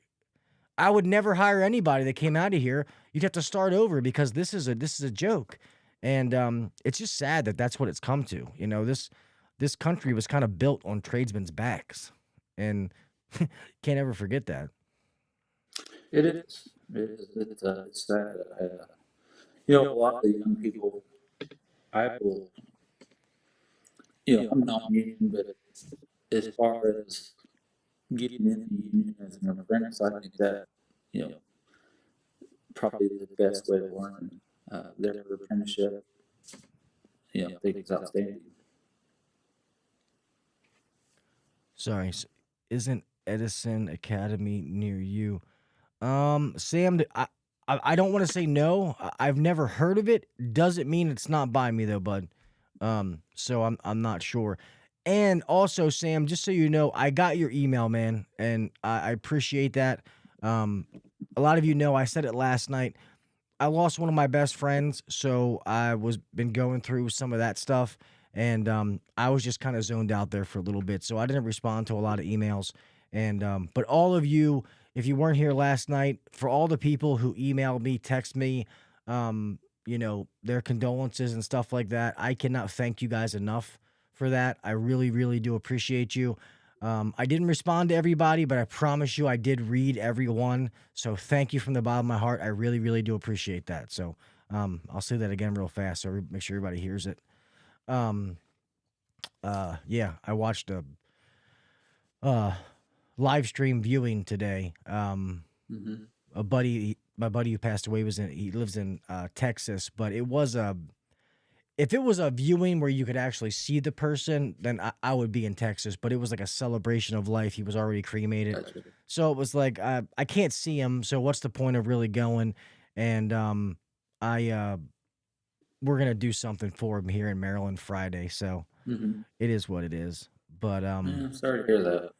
I would never hire anybody that came out of here. You'd have to start over because this is a joke. And it's just sad that that's what it's come to. This country was kind of built on tradesmen's backs. And can't ever forget that. It is. It's sad. A lot of the young people, I will, I'm not union, but as far as getting in the union as an apprentice, I think that, probably the best way to learn their apprenticeship, I think it's outstanding. Sorry, isn't Edison Academy near you? Sam, I don't want to say no. I've never heard of it. Doesn't mean it's not by me though, bud. So I'm not sure. And also, Sam, just so you know, I got your email, man, and I appreciate that. A lot of you know I said it last night. I lost one of my best friends, so I was been going through some of that stuff, and I was just kind of zoned out there for a little bit, so I didn't respond to a lot of emails. And but all of you, if you weren't here last night, for all the people who emailed me, text me, their condolences and stuff like that, I cannot thank you guys enough for that. I really, really do appreciate you. I didn't respond to everybody, but I promise you I did read everyone. So thank you from the bottom of my heart. I really, really do appreciate that. So I'll say that again real fast so make sure everybody hears it. Yeah, I watched a live stream viewing today. Mm-hmm. My buddy who passed away he lives in Texas, but if it was a viewing where you could actually see the person, then I would be in Texas, but it was like a celebration of life. He was already cremated. Gotcha. So it was like, I can't see him. So what's the point of really going? And we're going to do something for him here in Maryland Friday. So Mm-hmm. it is what it is. But I'm sorry to hear that.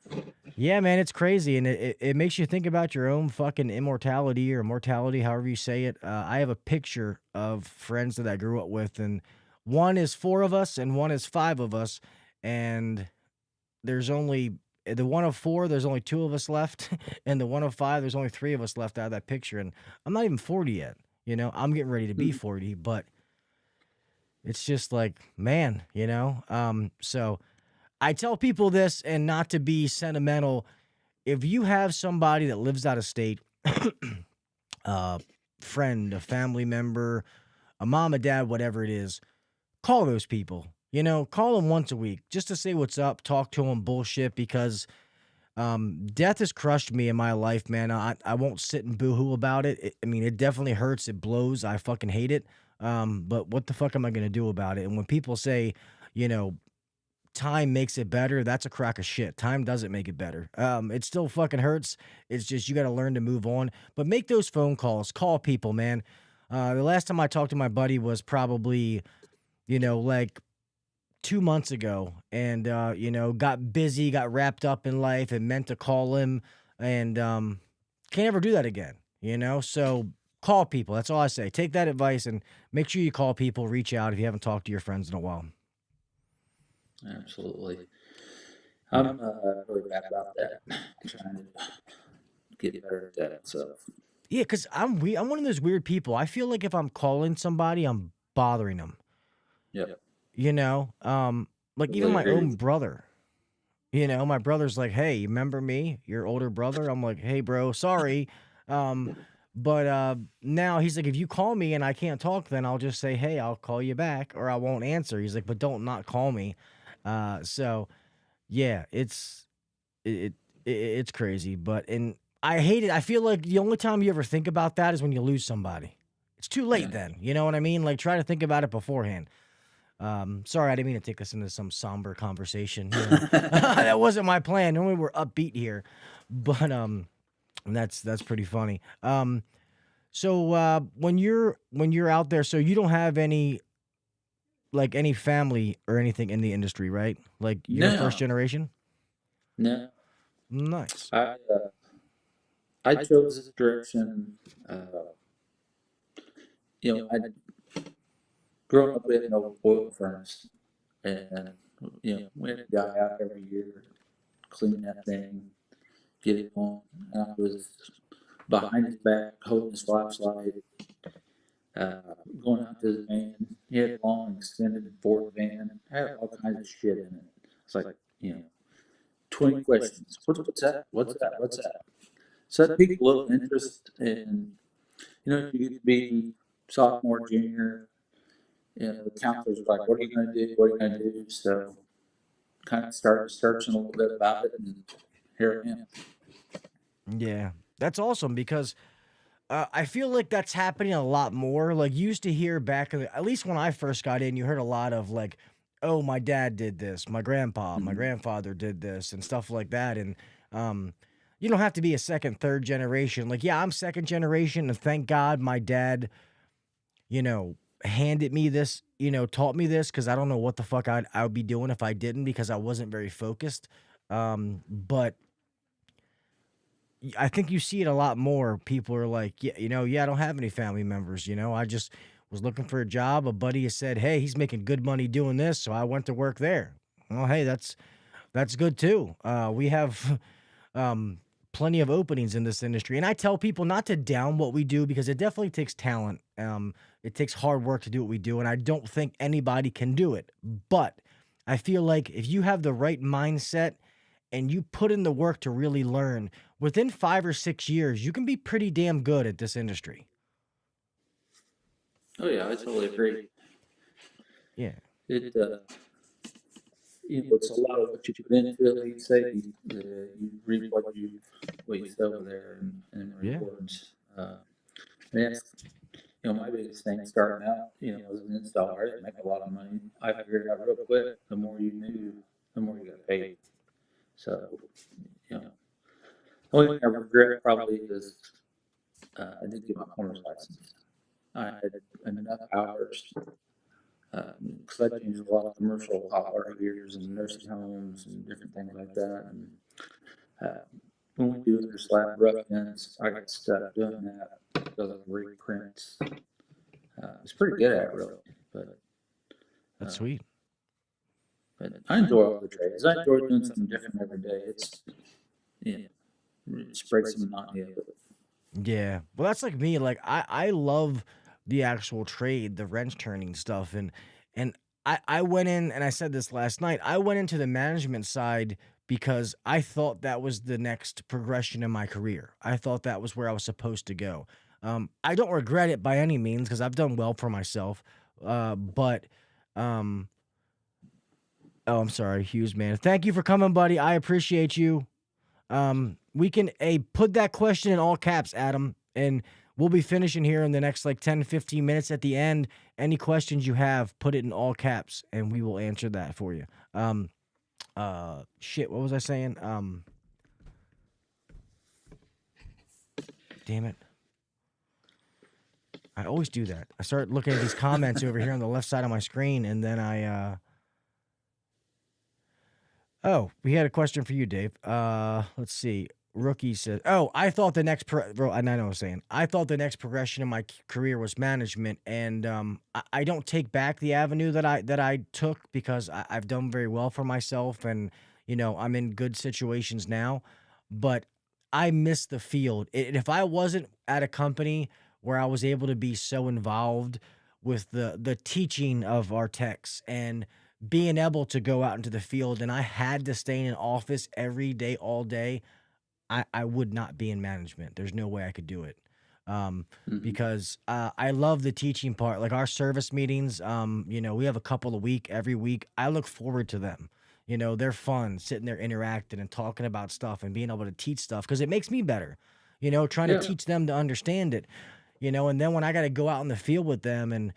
yeah, man, it's crazy. And it makes you think about your own fucking immortality or mortality, however you say it. I have a picture of friends that I grew up with, and one is 4 of us and one is 5 of us. And there's only the one of 4, there's only 2 of us left. And the one of 5, there's only 3 of us left out of that picture. And I'm not even 40 yet. I'm getting ready to be 40, but it's just like, man, so I tell people this, and not to be sentimental, if you have somebody that lives out of state, friend, a family member, a mom, a dad, whatever it is, call those people. Call them once a week just to say what's up, talk to them, bullshit, because death has crushed me in my life, man. I won't sit and boohoo about it. It definitely hurts. It blows. I fucking hate it. But what the fuck am I going to do about it? And when people say, time makes it better, that's a crock of shit. Time doesn't make it better. It still fucking hurts. It's just you got to learn to move on. But make those phone calls. Call people, man. The last time I talked to my buddy was probably, like 2 months ago. And, got busy, got wrapped up in life and meant to call him. And can't ever do that again, So call people. That's all I say. Take that advice and make sure you call people, reach out if you haven't talked to your friends in a while. Absolutely. I'm really bad about that. Trying to get better at that stuff. Yeah, because I'm one of those weird people. I feel like if I'm calling somebody, I'm bothering them. Yep. Like even my own brother. My brother's like, hey, you remember me? Your older brother? I'm like, hey, bro, sorry. But now he's like, if you call me and I can't talk, then I'll just say, hey, I'll call you back, or I won't answer. He's like, but don't not call me. So yeah, it's crazy, and I hate it. I feel like the only time you ever think about that is when you lose somebody. It's too late then. You know what I mean? Like try to think about it beforehand. Sorry, I didn't mean to take us into some somber conversation. That wasn't my plan. Normally we're upbeat here, but that's pretty funny. So when you're out there, so you don't have any family or anything in the industry, right? Like you're first No, generation. no. Nice. I chose this direction. Uh, I growing up, we had no oil furnace, and we had a guy out every year cleaning that thing, get it going. And I was behind his back, holding his flashlight, uh, going out to his van. He had a long extended Ford van, had all kinds of shit in it. It's like, you know, 20 questions. What's that? What's that? What's that? So that piqued a little interest in, you get to be sophomore, junior, the counselors are like, what are you going to do? What are you going to do? So kind of started searching a little bit about it, and here I am. Yeah, that's awesome because I feel like that's happening a lot more. Like you used to hear back in at least when I first got in, you heard a lot of like, "Oh, my dad did this, my Mhm. grandfather did this," and stuff like that. And um, you don't have to be a second, third generation. Like, yeah, I'm second generation, and thank God my dad, handed me this, taught me this because I don't know what the fuck I would be doing if I didn't because I wasn't very focused. But I think you see it a lot more. People are like, yeah, I don't have any family members. I just was looking for a job. A buddy has said, hey, he's making good money doing this, so I went to work there. Well, hey, that's good too. We have um, plenty of openings in this industry, and I tell people not to down what we do because it definitely takes talent. It takes hard work to do what we do, and I don't think anybody can do it. But I feel like if you have the right mindset and you put in the work to really learn, within 5 or 6 years, you can be pretty damn good at this industry. Oh yeah, I totally agree. Yeah. It it's a lot of what you put into it. Like you say, you reap what you sow there, and Yeah. rewards. And that's my biggest thing starting out. As an installer, I didn't make a lot of money. I figured it out real quick. The more you knew, the more you got paid. So you know, the only thing I regret probably is I didn't get my plumber's license. I had enough hours because I changed a lot of commercial hot water heaters and nursing homes and different things like that. And uh, when we do their slab rough ends, I got stuck doing that because of the reprints. It's pretty good at it, really, but That's uh, sweet. but I enjoy all the trades. I enjoy doing something different every day. It's yeah, it just breaks the monotony of it. Yeah. Well, that's like me. Like I love the actual trade, the wrench turning stuff. And I went in and I said this last night. I went into the management side because I thought that was the next progression in my career. I thought that was where I was supposed to go. I don't regret it by any means because I've done well for myself. But um, oh, I'm sorry, Hughes, man. Thank you for coming, buddy. I appreciate you. We can put that question in all caps, Adam, and we'll be finishing here in the next like 10, 15 minutes at the end. Any questions you have, put it in all caps and we will answer that for you. Shit, what was I saying? Damn it. I always do that. I start looking at these comments over here on the left side of my screen and then oh, we had a question for you, Dave. Let's see. Rookie says, "Oh, I thought the next bro, I know what I'm saying. I thought the next progression in my career was management, and I don't take back the avenue that I took because I've done very well for myself, and I'm in good situations now. But I miss the field. If I wasn't at a company where I was able to be so involved with the teaching of our techs and being able to go out into the field, and I had to stay in an office every day, all day, I would not be in management. There's no way I could do it. Hmm. Because I love the teaching part. Like our service meetings, we have a couple a week, every week. I look forward to them. They're fun sitting there interacting and talking about stuff and being able to teach stuff because it makes me better, trying to Yeah. teach them to understand it, and then when I got to go out in the field with them and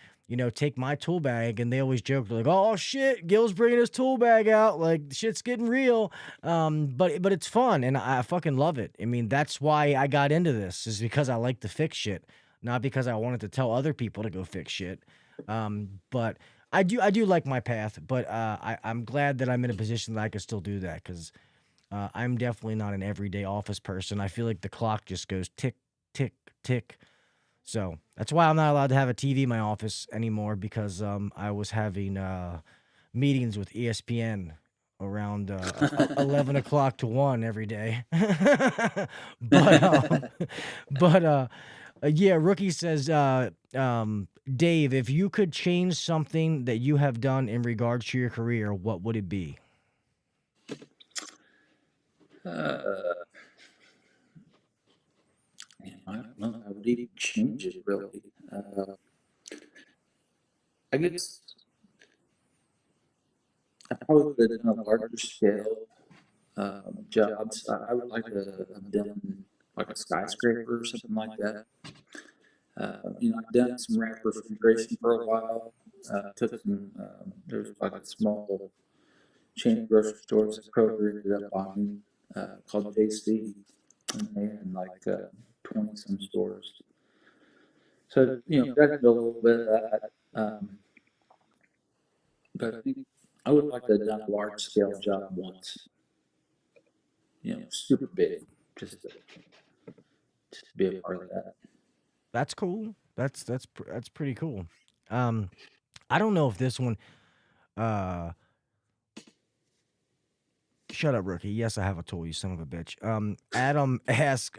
take my tool bag, and they always joke, they're like, "Oh shit, Gil's bringing his tool bag out, like shit's getting real." But it's fun, and I fucking love it. I mean, that's why I got into this, is because I like to fix shit, not because I wanted to tell other people to go fix shit. But I do like my path, but I'm glad that I'm in a position that I can still do that, because I'm definitely not an everyday office person. I feel like the clock just goes tick, tick, tick. So that's why I'm not allowed to have a TV in my office anymore, because I was having meetings with ESPN around 11 o'clock to 1 every day. but yeah, Rookie says, Dave, if you could change something that you have done in regards to your career, what would it be? I don't know. I would even change it really. I guess I probably would have done a larger scale jobs. I would like to have done like a skyscraper or something like that. I've done some rack refrigeration for a while. Took some, there's like a small chain of grocery stores that Kroger ended up buying, called JC, and they had like 20 some stores. So, got to do a little bit of that. But I think I would like to have done a large scale job once, super big, just to be a part of that. That's cool. That's pretty cool. I don't know if this one. Uh, Shut up, Rookie. Yes, I have a tool, you son of a bitch. Adam asked.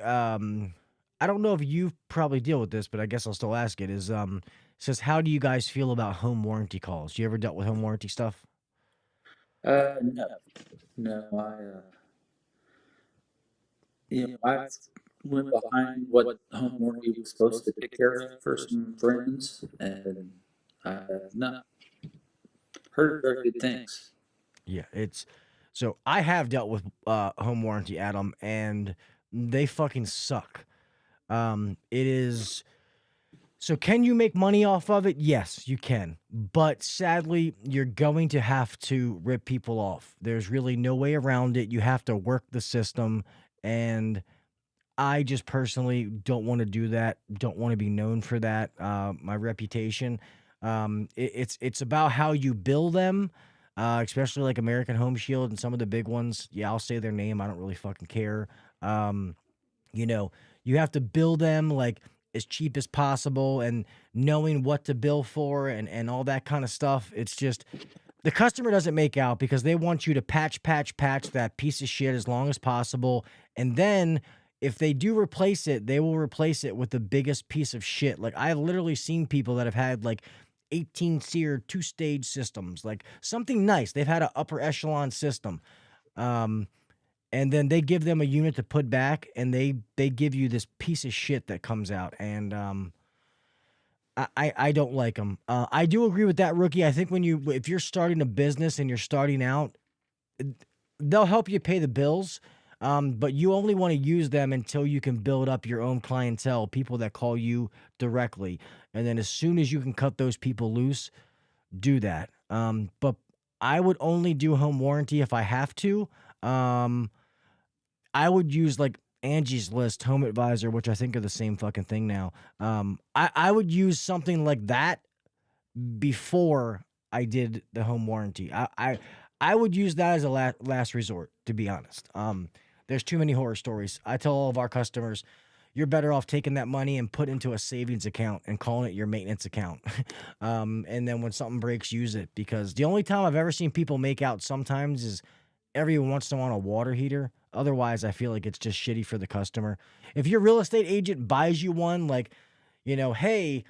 I don't know if you probably deal with this, but I guess I'll still ask it. Says, how do you guys feel about home warranty calls? You ever dealt with home warranty stuff? No, no, I went behind what home warranty was supposed to take care of for some friends, and I have not heard very good things. Yeah, so I have dealt with home warranty, Adam, and they fucking suck. It is. So can you make money off of it? Yes, you can. But sadly, you're going to have to rip people off. There's really no way around it. You have to work the system, and I just personally don't want to do that. Don't want to be known for that. My reputation. It's about how you bill them, especially like American Home Shield and some of the big ones. Yeah, I'll say their name. I don't really fucking care. You know, you have to bill them like as cheap as possible, and knowing what to bill for, and all that kind of stuff. It's just the customer doesn't make out, because they want you to patch that piece of shit as long as possible. And then if they do replace it, they will replace it with the biggest piece of shit. Like, I've literally seen people that have had like 18 SEER 2-stage systems, like something nice. They've had an upper echelon system. And then they give them a unit to put back, and they give you this piece of shit that comes out. And I don't like them. I do agree with that, Rookie. I think if you're starting a business and you're starting out, they'll help you pay the bills, but you only want to use them until you can build up your own clientele, people that call you directly. And then as soon as you can cut those people loose, do that. But I would only do home warranty if I have to. I would use like Angie's List, Home Advisor, which I think are the same fucking thing now. I would use something like that before I did the home warranty. I would use that as a last resort, to be honest. There's too many horror stories. I tell all of our customers, you're better off taking that money and put into a savings account and calling it your maintenance account. And then when something breaks, use it. Because the only time I've ever seen people make out sometimes is every once in a while on a water heater. Otherwise, I feel like it's just shitty for the customer. If your real estate agent buys you one, like, hey,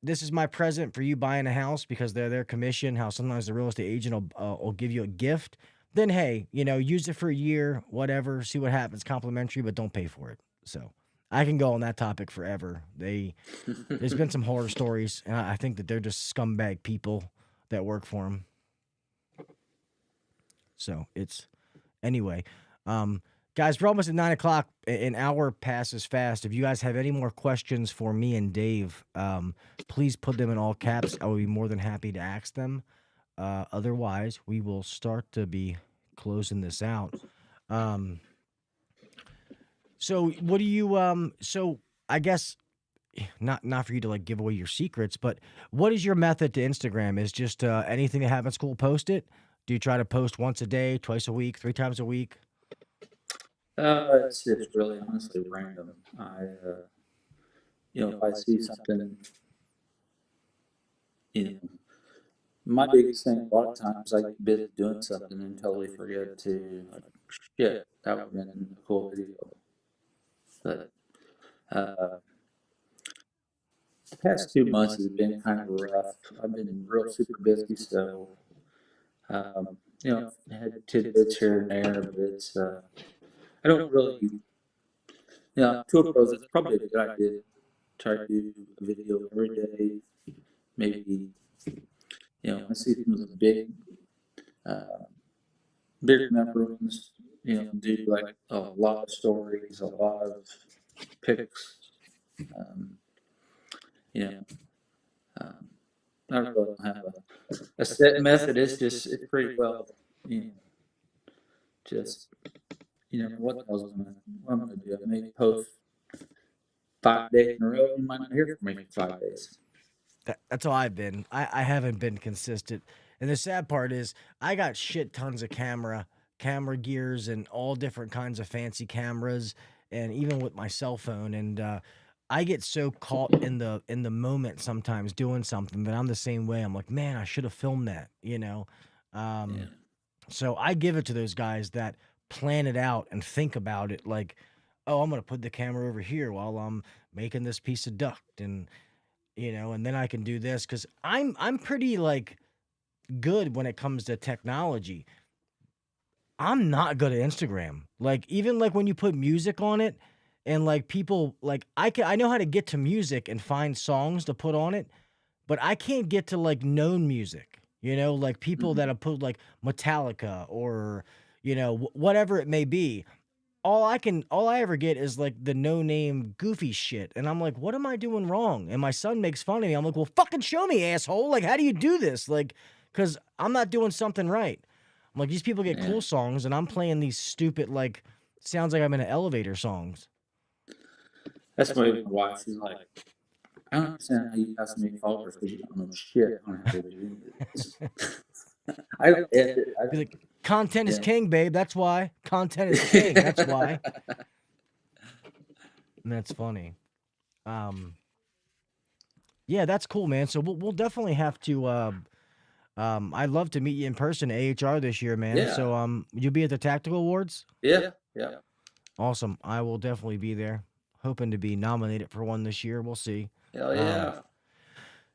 this is my present for you buying a house, because they're their commission, how sometimes the real estate agent will give you a gift, then hey, use it for a year, whatever, see what happens, complimentary, but don't pay for it. So I can go on that topic forever. There's been some horror stories, and I think that they're just scumbag people that work for them. So anyway, Guys, we're almost at 9 o'clock. An hour passes fast. If you guys have any more questions for me and Dave, please put them in all caps. I will be more than happy to ask them. Otherwise, we will start to be closing this out. So what do you so I guess not for you to like give away your secrets, but what is your method to Instagram? Is just anything that happens cool, post it? Do you try to post once a day, twice a week, 3 times a week? It's really honestly random. If I see something, you know, my biggest thing a lot of times I get busy doing something and totally forget to, like, shit, that would have been a cool video. But the past 2 months has been kind of rough. I've been real super busy, so I had tidbits here and there, but it's I don't really, tour pros. It's probably a good idea. Try to do a video every day. Maybe I see some of the bigger member ones. Do like a lot of stories, a lot of pics. I really don't have a set method. It's pretty well, just what else I'm gonna do. I may post 5 days in a row. You might not hear from me for 5 days. That's all I've been. I haven't been consistent. And the sad part is I got shit tons of camera gears and all different kinds of fancy cameras, and even with my cell phone. And I get so caught in the moment sometimes doing something that I'm the same way. I'm like, man, I should have filmed that, So I give it to those guys that plan it out and think about it like, oh, I'm gonna put the camera over here while I'm making this piece of duct, and and then I can do this because I'm pretty like good when it comes to technology. I'm not good at Instagram. Like even like when you put music on it and like people like I know how to get to music and find songs to put on it, but I can't get to like known music. Like people that have put like Metallica or whatever it may be. All I ever get is like the no name goofy shit. And I'm like, what am I doing wrong? And my son makes fun of me. I'm like, well, fucking show me, asshole. Like, how do you do this? Like, cause I'm not doing something right. I'm like, these people get cool songs and I'm playing these stupid, like, sounds like I'm in an elevator songs. That's why my wife is like, I don't understand how you have so many followers because you don't know shit on how to do this. I don't get it. Be like, content is king, babe. That's why. Content is king. That's why. And that's funny. Yeah, that's cool, man. So we'll definitely have to. I'd love to meet you in person at AHR this year, man. Yeah. So you'll be at the Tactical Awards? Yeah. Awesome. I will definitely be there. Hoping to be nominated for one this year. We'll see. Hell yeah.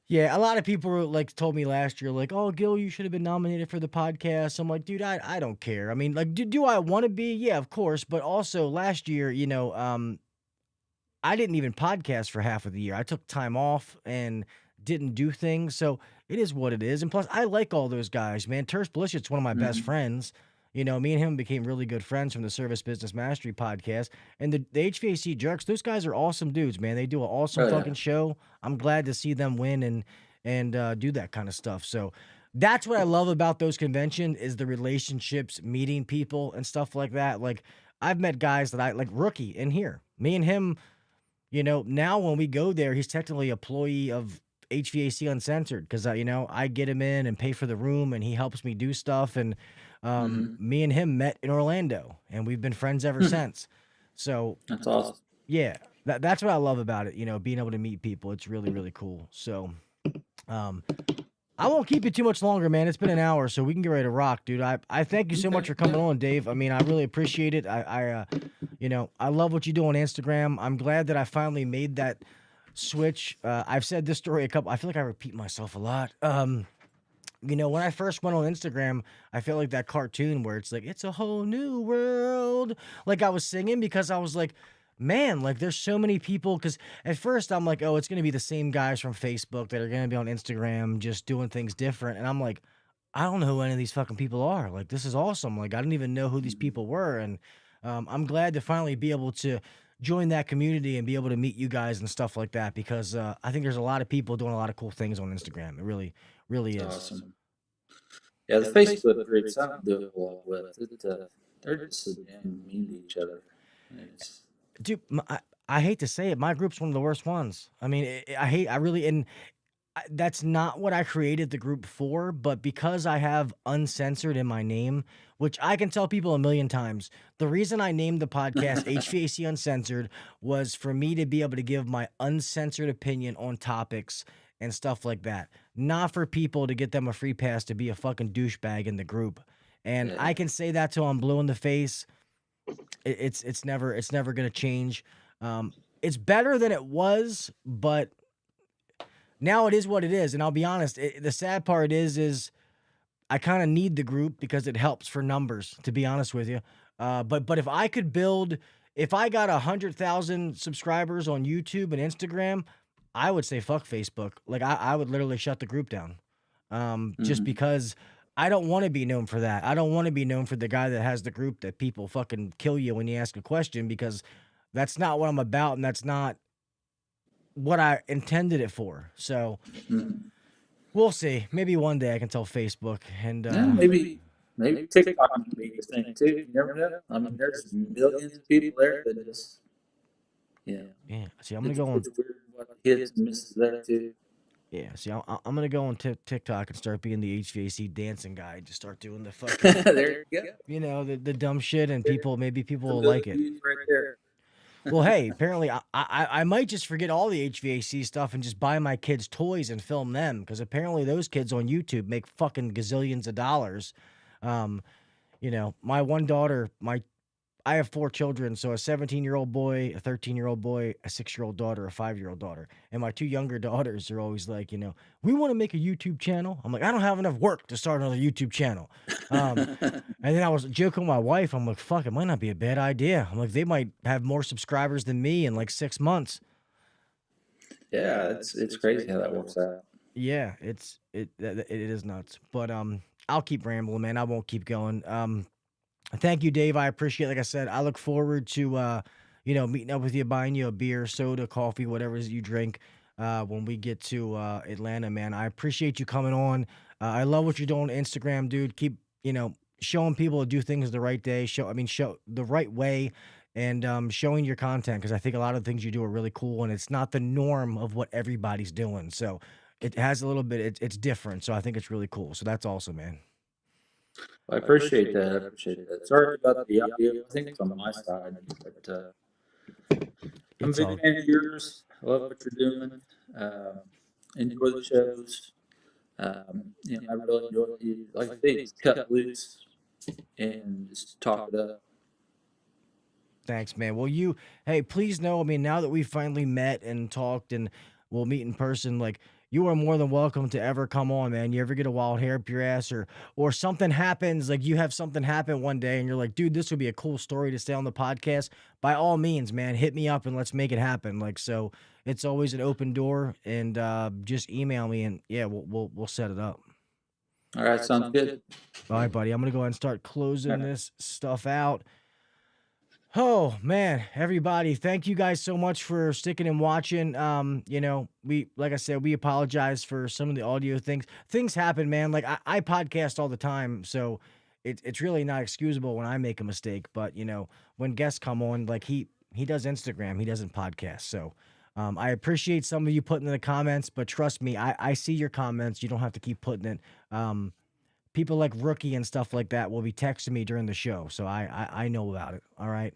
Yeah, a lot of people were, like told me last year, like, "Oh, Gil, you should have been nominated for the podcast." I'm like, dude, I don't care. I mean, like, do I want to be? Yeah, of course. But also last year, I didn't even podcast for half of the year. I took time off and didn't do things. So it is what it is. And plus, I like all those guys, man. Tersh Blishit's one of my best friends. Me and him became really good friends from the Service Business Mastery podcast. And the HVAC Jerks, those guys are awesome dudes, man. They do an awesome fucking show. I'm glad to see them win and do that kind of stuff. So that's what I love about those conventions is the relationships, meeting people and stuff like that. Like I've met guys that I like Rookie in here. Me and him, now when we go there, he's technically an employee of HVAC Uncensored because I get him in and pay for the room and he helps me do stuff. And me and him met in Orlando and we've been friends ever since. So that's awesome. Yeah, that's what I love about it. Being able to meet people. It's really, really cool. So I won't keep you too much longer, man. It's been an hour, so we can get ready to rock, dude. I thank you so much for coming on, Dave. I mean, I really appreciate it. I love what you do on Instagram. I'm glad that I finally made that switch. I've said this story I feel like I repeat myself a lot. When I first went on Instagram, I felt like that cartoon where it's like, it's a whole new world. Like I was singing because I was like, man, like there's so many people. Because at first I'm like, oh, it's going to be the same guys from Facebook that are going to be on Instagram just doing things different. And I'm like, I don't know who any of these fucking people are. Like, this is awesome. Like, I didn't even know who these people were. And I'm glad to finally be able to join that community and be able to meet you guys and stuff like that because I think there's a lot of people doing a lot of cool things on Instagram. It really, really It's is. awesome. Yeah, the Facebook groups I don't do a lot with. They're just so damn mean to each other. It's, Dude, I hate to say it, my group's one of the worst ones. I mean, I really, and that's not what I created the group for, but because I have uncensored in my name, which I can tell people a million times, the reason I named the podcast HVAC Uncensored was for me to be able to give my uncensored opinion on topics and stuff like that, not for people to get them a free pass to be a fucking douchebag in the group. And yeah. I can say that till I'm blue in the face. It's never gonna change. It's better than it was, but now it is what it is. And I'll be honest, the sad part is I kind of need the group because it helps for numbers, to be honest with you. But if I could build, if I got 100,000 subscribers on YouTube and Instagram, I would say fuck Facebook. Like I would literally shut the group down. Just because I don't want to be known for that. I don't want to be known for the guy that has the group that people fucking kill you when you ask a question because that's not what I'm about and that's not what I intended it for. So we'll see. Maybe one day I can tell Facebook and Yeah, maybe TikTok can be a thing too. You never know. I mean, there's millions of people there that just yeah. See, I'm gonna go on. It's weird what hits and misses there too. Yeah, see, I'm gonna go on TikTok and start being the HVAC dancing guy. Just start doing the fucking, There you go. you know, the dumb shit, and maybe people will Some like good it. views right there. Well, hey, apparently I might just forget all the HVAC stuff and just buy my kids toys and film them because apparently those kids on YouTube make fucking gazillions of dollars. You know, my one daughter, I have 4 children, so a 17-year-old boy, a 13-year-old boy, a 6-year-old daughter, a 5-year-old daughter. And my 2 younger daughters are always like, you know, we want to make a YouTube channel. I'm like, I don't have enough work to start another YouTube channel. And then I was joking with my wife. I'm like, fuck, it might not be a bad idea. I'm like, they might have more subscribers than me in like 6 months. Yeah, it's crazy how that works out. Yeah, it is nuts. But I'll keep rambling, man. I won't keep going. Thank you, Dave. I appreciate it. Like I said, I look forward to you know, meeting up with you, buying you a beer, soda, coffee, whatever it is you drink when we get to Atlanta, man. I appreciate you coming on. I love what you're doing on Instagram, dude. Keep, you know, showing people to do things the right day, show the right way and showing your content because I think a lot of the things you do are really cool and it's not the norm of what everybody's doing. So it has a little bit, it's different. So I think it's really cool. So that's awesome, man. I appreciate that. I appreciate that. Sorry about the audio. I think it's on my side, but I'm a It's all big fan of yours. I love what you're doing. Enjoy the shows. You know, I really enjoy you. Like I say, just cut loose and just talk it up. Thanks, man. Well, hey, please know, I mean, now that we finally met and talked and we'll meet in person, like, you are more than welcome to ever come on, man. You ever get a wild hair up your ass or something happens, like you have something happen one day and you're like, dude, this would be a cool story to stay on the podcast. By all means, man, hit me up and let's make it happen. Like, so it's always an open door and just email me and yeah, we'll set it up. All right, sounds good. All right, buddy. I'm going to go ahead and start closing this stuff out. Oh man, everybody, thank you guys so much for sticking and watching. You know, like I said, we apologize for some of the audio things. Things happen, man. Like I podcast all the time, so it's really not excusable when I make a mistake. But you know, when guests come on, like he does Instagram, he doesn't podcast. So I appreciate some of you putting in the comments, but trust me, I see your comments. You don't have to keep putting it. People like Rookie and stuff like that will be texting me during the show. So I know about it. All right.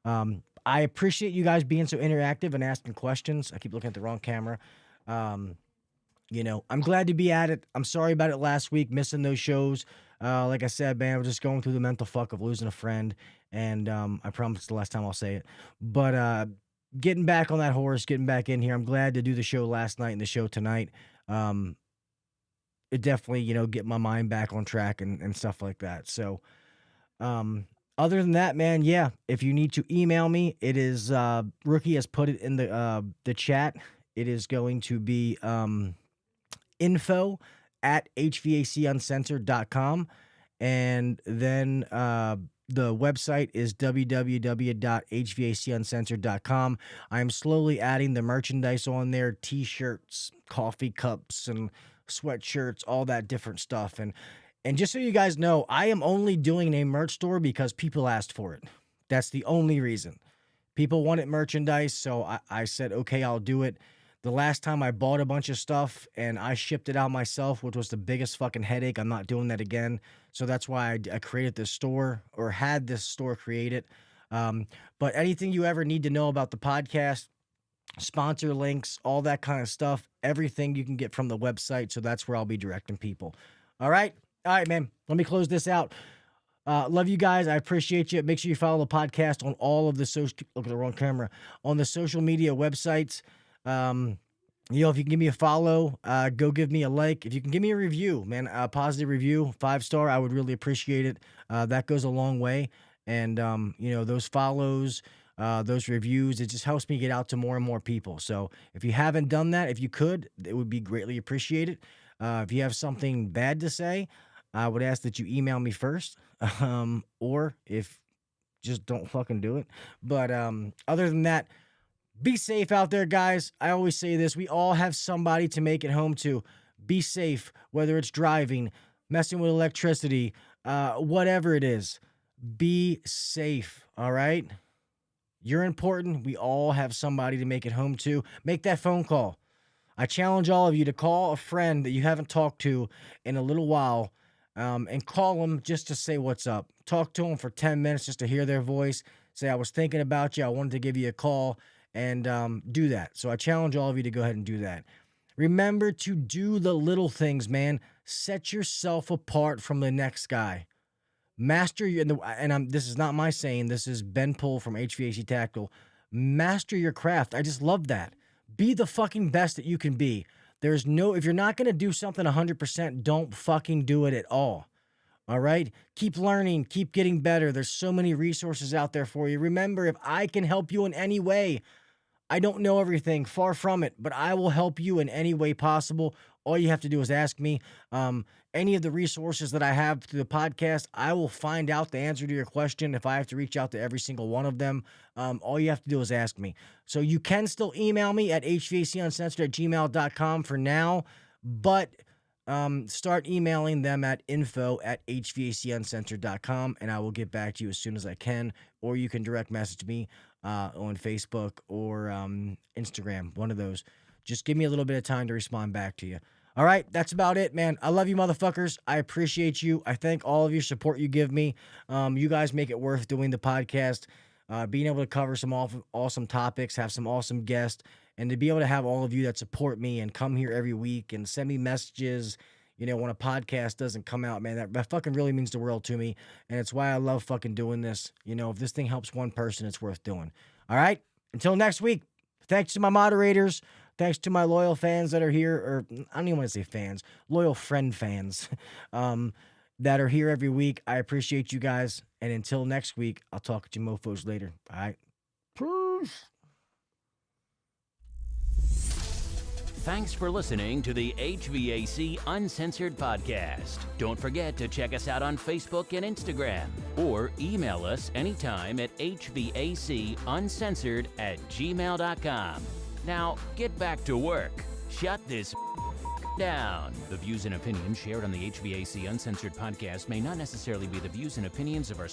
I appreciate you guys being so interactive and asking questions. I keep looking at the wrong camera. You know, I'm glad to be at it. I'm sorry about it last week, missing those shows. Like I said, man, I was just going through the mental fuck of losing a friend. And I promise it's the last time I'll say it. But getting back on that horse, getting back in here. I'm glad to do the show last night and the show tonight. It definitely, you know, get my mind back on track and stuff like that. So, other than that, man, yeah, if you need to email me, it is, Rookie has put it in the chat. It is going to be, info@hvacuncensored.com. And then, The website is www.hvacuncensored.com. I'm slowly adding the merchandise on there, t-shirts, coffee cups, and sweatshirts, all that different stuff. And just so you guys know, I am only doing a merch store because people asked for it. That's the only reason. People wanted merchandise, so I said, okay, I'll do it. The last time I bought a bunch of stuff and I shipped it out myself, which was the biggest fucking headache. I'm not doing that again. So that's why I created this store, or had this store created. But anything you ever need to know about the podcast, sponsor links, all that kind of stuff, everything you can get from the website. So that's where I'll be directing people. All right, man. Let me close this out. Love you guys. I appreciate you. Make sure you follow the podcast on all of the social. Look at the wrong camera. On the social media websites. If you can give me a follow, go give me a like. If you can give me a review, man, a positive review, 5-star, I would really appreciate it. That goes a long way. And, those follows, those reviews, it just helps me get out to more and more people. So if you haven't done that, if you could, it would be greatly appreciated. If you have something bad to say, I would ask that you email me first. Or if just don't fucking do it. But, other than that, be safe out there, guys. I always say this. We all have somebody to make it home to. Be safe, whether it's driving, messing with electricity, whatever it is. Be safe, all right? You're important. We all have somebody to make it home to. Make that phone call. I challenge all of you to call a friend that you haven't talked to in a little while, and call them just to say what's up. Talk to them for 10 minutes just to hear their voice. Say, I was thinking about you. I wanted to give you a call. And do that. So I challenge all of you to go ahead and do that. Remember to do the little things, man. Set yourself apart from the next guy. Master your, this is not my saying. This is Ben Pohl from HVAC Tactical. Master your craft. I just love that. Be the fucking best that you can be. If you're not going to do something 100%, don't fucking do it at all. All right? Keep learning. Keep getting better. There's so many resources out there for you. Remember, if I can help you in any way, I don't know everything, far from it, but I will help you in any way possible. All you have to do is ask me. Any of the resources that I have through the podcast, I will find out the answer to your question if I have to reach out to every single one of them. All you have to do is ask me. So you can still email me at hvacuncensored@gmail.com for now, but start emailing them at info@hvacuncensored.com, and I will get back to you as soon as I can, or you can direct message me on Facebook or Instagram, one of those. Just give me a little bit of time to respond back to you. All right, that's about it, man. I love you, motherfuckers. I appreciate you. I thank all of your support you give me. You guys make it worth doing the podcast, being able to cover some awesome topics, have some awesome guests, and to be able to have all of you that support me and come here every week and send me messages, when a podcast doesn't come out, man, that fucking really means the world to me. And it's why I love fucking doing this. If this thing helps one person, it's worth doing. All right. Until next week. Thanks to my moderators. Thanks to my loyal fans that are here, or I don't even want to say fans, loyal friend fans that are here every week. I appreciate you guys. And until next week, I'll talk to you mofos later. All right. Peace. Thanks for listening to the HVAC Uncensored podcast. Don't forget to check us out on Facebook and Instagram, or email us anytime at hvacuncensored@gmail.com. Now, get back to work. Shut this down. The views and opinions shared on the HVAC Uncensored podcast may not necessarily be the views and opinions of our